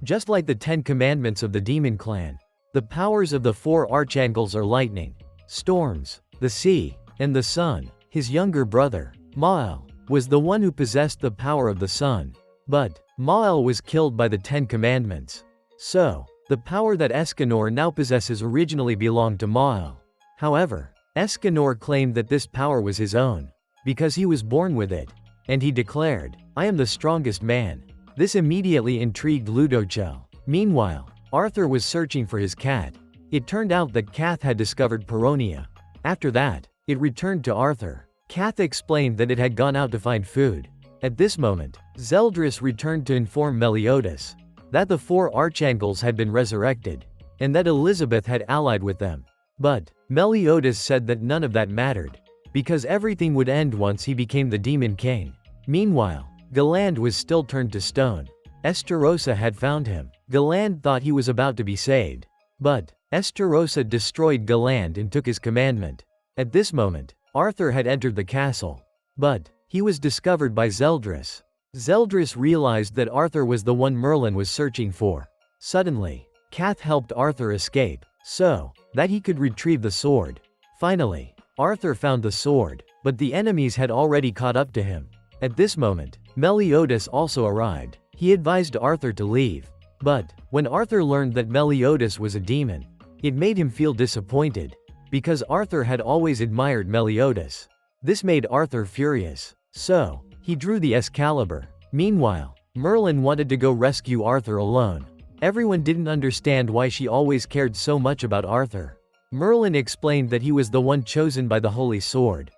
Just like the 10 commandments of the Demon Clan, the powers of the 4 Archangels are lightning, storms, the sea, and the sun. His younger brother, Mael, was the one who possessed the power of the sun. But Mael was killed by the 10 commandments. So, the power that Escanor now possesses originally belonged to Mael. However, Escanor claimed that this power was his own, because he was born with it. And he declared, "I am the strongest man." This immediately intrigued Ludociel. Meanwhile, Arthur was searching for his cat. It turned out that Kath had discovered Peronia. After that, it returned to Arthur. Kath explained that it had gone out to find food. At this moment, Zeldris returned to inform Meliodas that the 4 Archangels had been resurrected, and that Elizabeth had allied with them. But Meliodas said that none of that mattered, because everything would end once he became the Demon King. Meanwhile, Galland was still turned to stone. Estarossa had found him. Galland thought he was about to be saved. But Estarossa destroyed Galland and took his commandment. At this moment, Arthur had entered the castle. But he was discovered by Zeldris. Zeldris realized that Arthur was the one Merlin was searching for. Suddenly, Kath helped Arthur escape, so that he could retrieve the sword. Finally, Arthur found the sword, but the enemies had already caught up to him. At this moment, Meliodas also arrived. He advised Arthur to leave. But when Arthur learned that Meliodas was a demon, it made him feel disappointed, because Arthur had always admired Meliodas. This made Arthur furious. So, he drew the Excalibur. Meanwhile, Merlin wanted to go rescue Arthur alone. Everyone didn't understand why she always cared so much about Arthur. Merlin explained that he was the one chosen by the Holy Sword.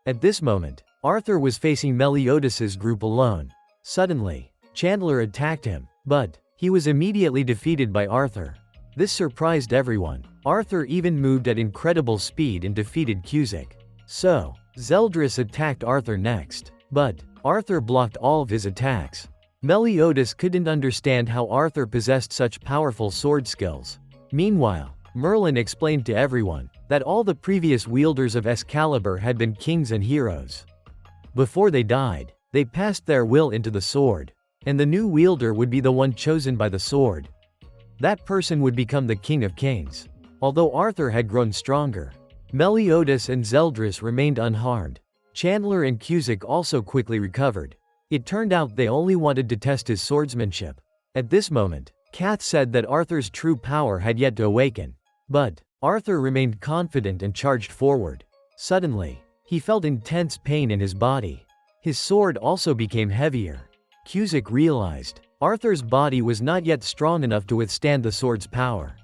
At this moment, Arthur was facing Meliodas's group alone. Suddenly, Chandler attacked him, but he was immediately defeated by Arthur. This surprised everyone. Arthur even moved at incredible speed and defeated Cusick. So, Zeldris attacked Arthur next. But Arthur blocked all of his attacks. Meliodas couldn't understand how Arthur possessed such powerful sword skills. Meanwhile, Merlin explained to everyone that all the previous wielders of Excalibur had been kings and heroes. Before they died, They passed their will into the sword. And the new wielder would be the one chosen by the sword. That person would become the King of Kings. Although Arthur had grown stronger, Meliodas and Zeldris remained unharmed. Chandler and Cusick also quickly recovered. It turned out they only wanted to test his swordsmanship. At this moment, Kath said that Arthur's true power had yet to awaken. But Arthur remained confident and charged forward. Suddenly, he felt intense pain in his body. His sword also became heavier. Cusick realized Arthur's body was not yet strong enough to withstand the sword's power.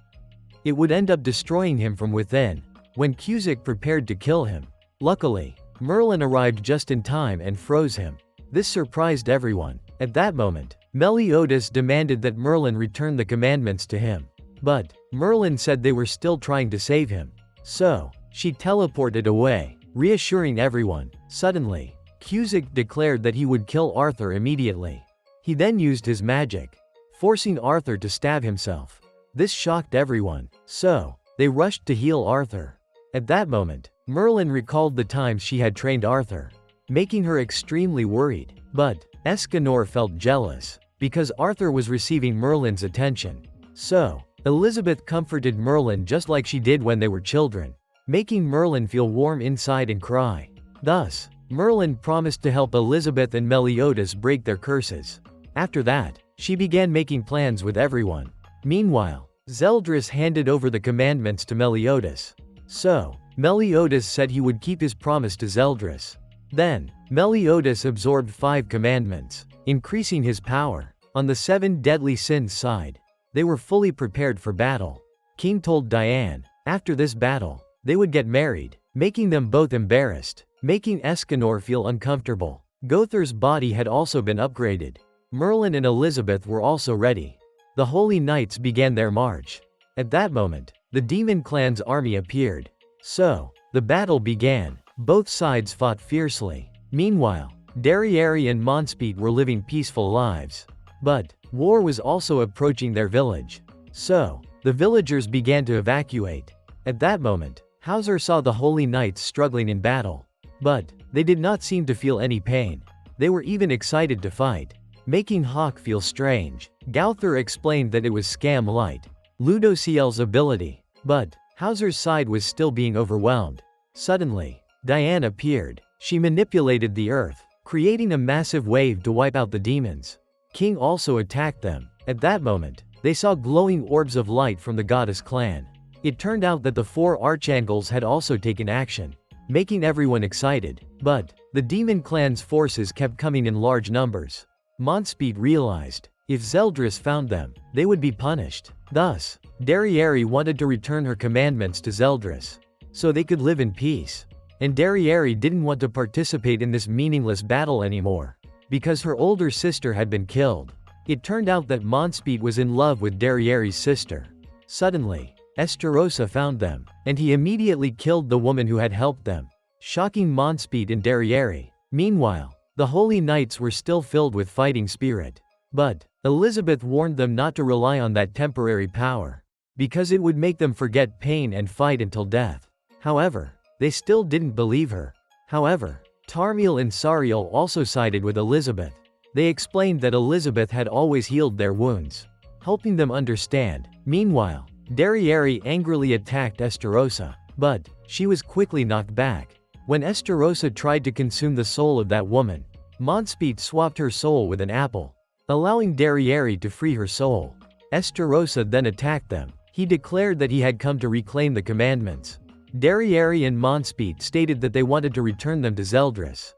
It would end up destroying him from within. When Cusick prepared to kill him, luckily, Merlin arrived just in time and froze him. This surprised everyone. At that moment, Meliodas demanded that Merlin return the commandments to him. But Merlin said they were still trying to save him. So, she teleported away, reassuring everyone. Suddenly, Cusick declared that he would kill Arthur immediately. He then used his magic, forcing Arthur to stab himself. This shocked everyone, so they rushed to heal Arthur. At that moment, Merlin recalled the times she had trained Arthur, making her extremely worried. But Escanor felt jealous, because Arthur was receiving Merlin's attention. So, Elizabeth comforted Merlin just like she did when they were children, making Merlin feel warm inside and cry. Thus, Merlin promised to help Elizabeth and Meliodas break their curses. After that, she began making plans with everyone. Meanwhile, Zeldris handed over the commandments to Meliodas. So, Meliodas said he would keep his promise to Zeldris. Then, Meliodas absorbed 5 commandments, increasing his power. On the 7 deadly sins side, they were fully prepared for battle. King told Diane, after this battle, they would get married, making them both embarrassed, making Escanor feel uncomfortable. Gowther's body had also been upgraded. Merlin and Elizabeth were also ready. The Holy Knights began their march. At that moment, the demon clan's army appeared. So, the battle began. Both sides fought fiercely. Meanwhile, Diane and Monspiet were living peaceful lives. But war was also approaching their village. So, the villagers began to evacuate. At that moment, Hauser saw the Holy Knights struggling in battle. But they did not seem to feel any pain. They were even excited to fight, making Hawk feel strange. Gowther explained that it was Camelot, Ludociel's ability. But Hauser's side was still being overwhelmed. Suddenly, Diane appeared. She manipulated the earth, creating a massive wave to wipe out the demons. King also attacked them. At that moment, they saw glowing orbs of light from the goddess clan. It turned out that the 4 Archangels had also taken action, making everyone excited. But the demon clan's forces kept coming in large numbers. Monspiet realized, if Zeldris found them, they would be punished. Thus, Diane wanted to return her commandments to Zeldris, so they could live in peace. And Diane didn't want to participate in this meaningless battle anymore, because her older sister had been killed. It turned out that Monspiet was in love with Diane's sister. Suddenly, Estarossa found them, and he immediately killed the woman who had helped them, shocking Monspiet and Diane. Meanwhile, the Holy Knights were still filled with fighting spirit. But Elizabeth warned them not to rely on that temporary power, because it would make them forget pain and fight until death. However, they still didn't believe her. However, Tarmiel and Sariel also sided with Elizabeth. They explained that Elizabeth had always healed their wounds, helping them understand. Meanwhile, Diane angrily attacked Estarossa, but she was quickly knocked back. When Estarossa tried to consume the soul of that woman, Monspiet swapped her soul with an apple, allowing Diane to free her soul. Estarossa then attacked them. He declared that he had come to reclaim the commandments. Diane and Monspiet stated that they wanted to return them to Zeldris.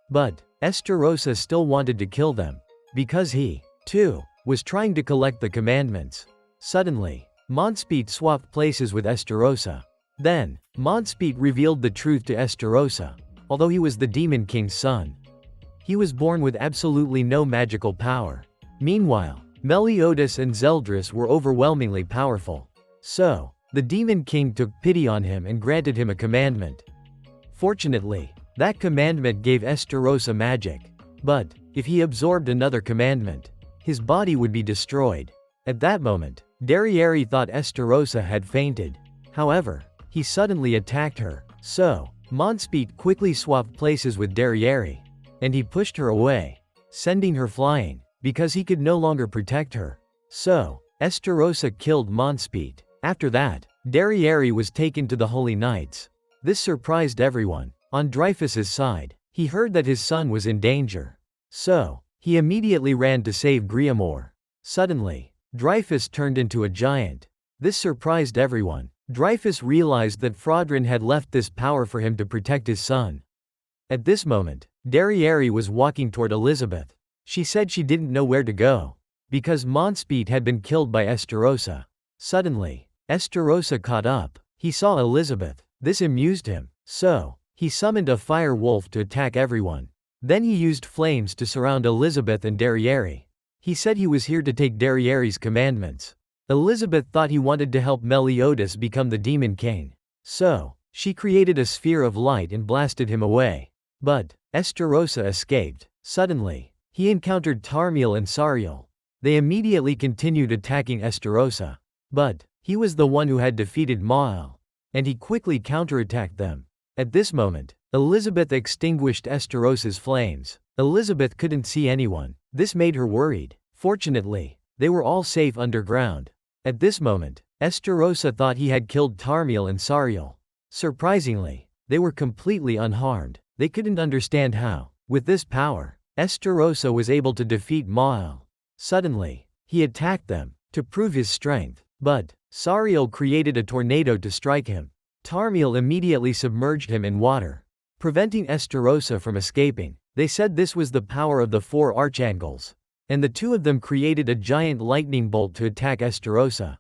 But Estarossa still wanted to kill them, because he, too, was trying to collect the commandments. Suddenly, Monspiet swapped places with Estarossa. Then, Monspiet revealed the truth to Estarossa. Although he was the Demon King's son, he was born with absolutely no magical power. Meanwhile, Meliodas and Zeldris were overwhelmingly powerful. So, the Demon King took pity on him and granted him a commandment. Fortunately, that commandment gave Estarossa magic. But, if he absorbed another commandment, his body would be destroyed. At that moment, Diane thought Estarossa had fainted. However, he suddenly attacked her. So, Monspiet quickly swapped places with Diane. and he pushed her away, sending her flying, because he could no longer protect her. So, Estarossa killed Monspiet. After that, Derriere was taken to the Holy Knights. This surprised everyone. On Dreyfus's side, he heard that his son was in danger. So, he immediately ran to save Griamore. Suddenly, Dreyfus turned into a giant. This surprised everyone. Dreyfus realized that Fraudrin had left this power for him to protect his son. At this moment, Derriere was walking toward Elizabeth. She said she didn't know where to go, because Monspiet had been killed by Estarossa. Suddenly, Estarossa caught up. He saw Elizabeth. This amused him. So, he summoned a fire wolf to attack everyone. Then he used flames to surround Elizabeth and Derriere. He said he was here to take Derriere's commandments. Elizabeth thought he wanted to help Meliodas become the Demon King. So, she created a sphere of light and blasted him away. But, Estarossa escaped. Suddenly, he encountered Tarmiel and Sariel. They immediately continued attacking Estarossa. But, he was the one who had defeated Mael, and he quickly counterattacked them. At this moment, Elizabeth extinguished Estarossa's flames. Elizabeth couldn't see anyone. This made her worried. Fortunately, they were all safe underground. At this moment, Estarossa thought he had killed Tarmiel and Sariel. Surprisingly, they were completely unharmed. They couldn't understand how, with this power, Estarossa was able to defeat Mael. Suddenly, he attacked them, to prove his strength. But, Sariel created a tornado to strike him. Tarmiel immediately submerged him in water, preventing Estarossa from escaping. They said this was the power of the 4 Archangels, and the 2 of them created a giant lightning bolt to attack Estarossa.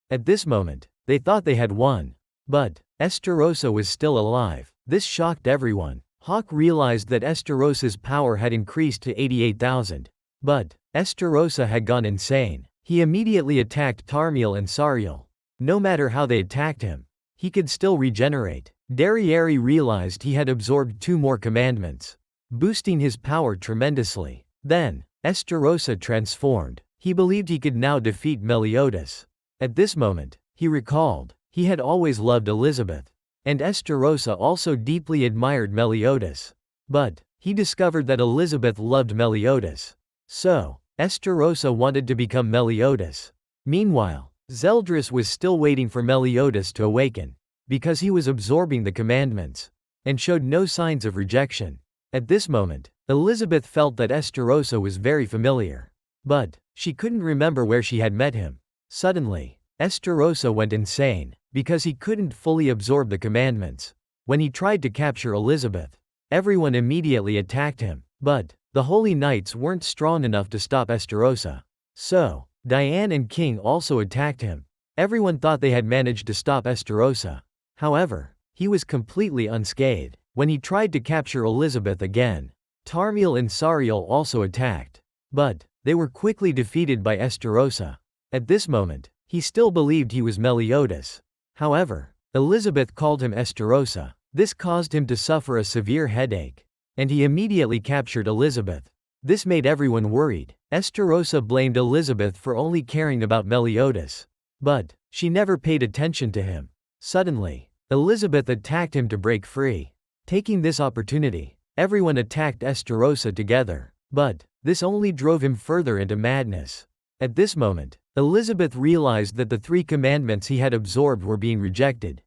At this moment, they thought they had won. But, Estarossa was still alive. This shocked everyone. Hawk realized that Estarossa's power had increased to 88,000. But, Estarossa had gone insane. He immediately attacked Tarmiel and Sariel. No matter how they attacked him, he could still regenerate. Derriere realized he had absorbed 2 more commandments, boosting his power tremendously. Then, Estarossa transformed. He believed he could now defeat Meliodas. At this moment, he recalled, he had always loved Elizabeth, and Estarossa also deeply admired Meliodas. But, he discovered that Elizabeth loved Meliodas. So, Estarossa wanted to become Meliodas. Meanwhile, Zeldris was still waiting for Meliodas to awaken, because he was absorbing the commandments, and showed no signs of rejection. At this moment, Elizabeth felt that Estarossa was very familiar. But, she couldn't remember where she had met him. Suddenly, Estarossa went insane, because he couldn't fully absorb the commandments. When he tried to capture Elizabeth, everyone immediately attacked him. But, the Holy Knights weren't strong enough to stop Estarossa. So, Diane and King also attacked him. Everyone thought they had managed to stop Estarossa. However, he was completely unscathed. When he tried to capture Elizabeth again, Tarmiel and Sariel also attacked. But, they were quickly defeated by Estarossa. At this moment, he still believed he was Meliodas. However, Elizabeth called him Estarossa. This caused him to suffer a severe headache, and he immediately captured Elizabeth. This made everyone worried. Estarossa blamed Elizabeth for only caring about Meliodas. But, she never paid attention to him. Suddenly, Elizabeth attacked him to break free. Taking this opportunity, everyone attacked Estarossa together. But, this only drove him further into madness. At this moment, Elizabeth realized that the 3 commandments he had absorbed were being rejected.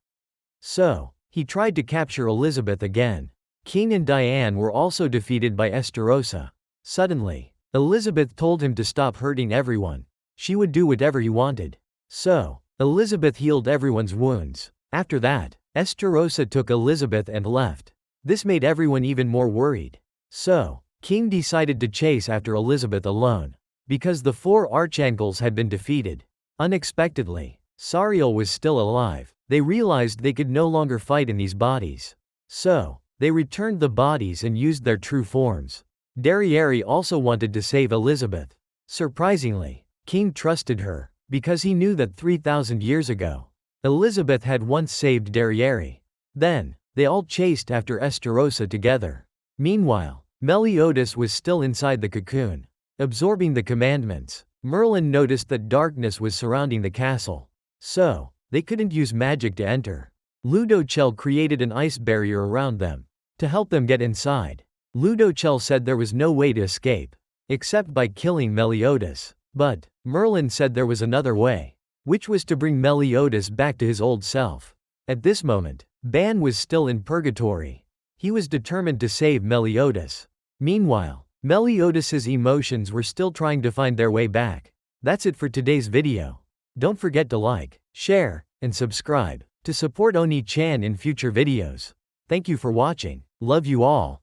So, he tried to capture Elizabeth again. King and Diane were also defeated by Estarossa. Suddenly, Elizabeth told him to stop hurting everyone. She would do whatever he wanted. So, Elizabeth healed everyone's wounds. After that, Estarossa took Elizabeth and left. This made everyone even more worried. So, King decided to chase after Elizabeth alone, because the 4 Archangels had been defeated. Unexpectedly, Sariel was still alive. They realized they could no longer fight in these bodies. So, they returned the bodies and used their true forms. Derriere also wanted to save Elizabeth. Surprisingly, King trusted her, because he knew that 3,000 years ago, Elizabeth had once saved Derriere. Then, they all chased after Estarossa together. Meanwhile, Meliodas was still inside the cocoon, absorbing the commandments. Merlin noticed that darkness was surrounding the castle. So, they couldn't use magic to enter. Ludociel created an ice barrier around them, to help them get inside. Ludociel said there was no way to escape, except by killing Meliodas. But Merlin said there was another way, which was to bring Meliodas back to his old self. At this moment, Ban was still in Purgatory. He was determined to save Meliodas. Meanwhile, Meliodas's emotions were still trying to find their way back. That's it for today's video. Don't forget to like, share, and subscribe to support Oni-chan in future videos. Thank you for watching. Love you all.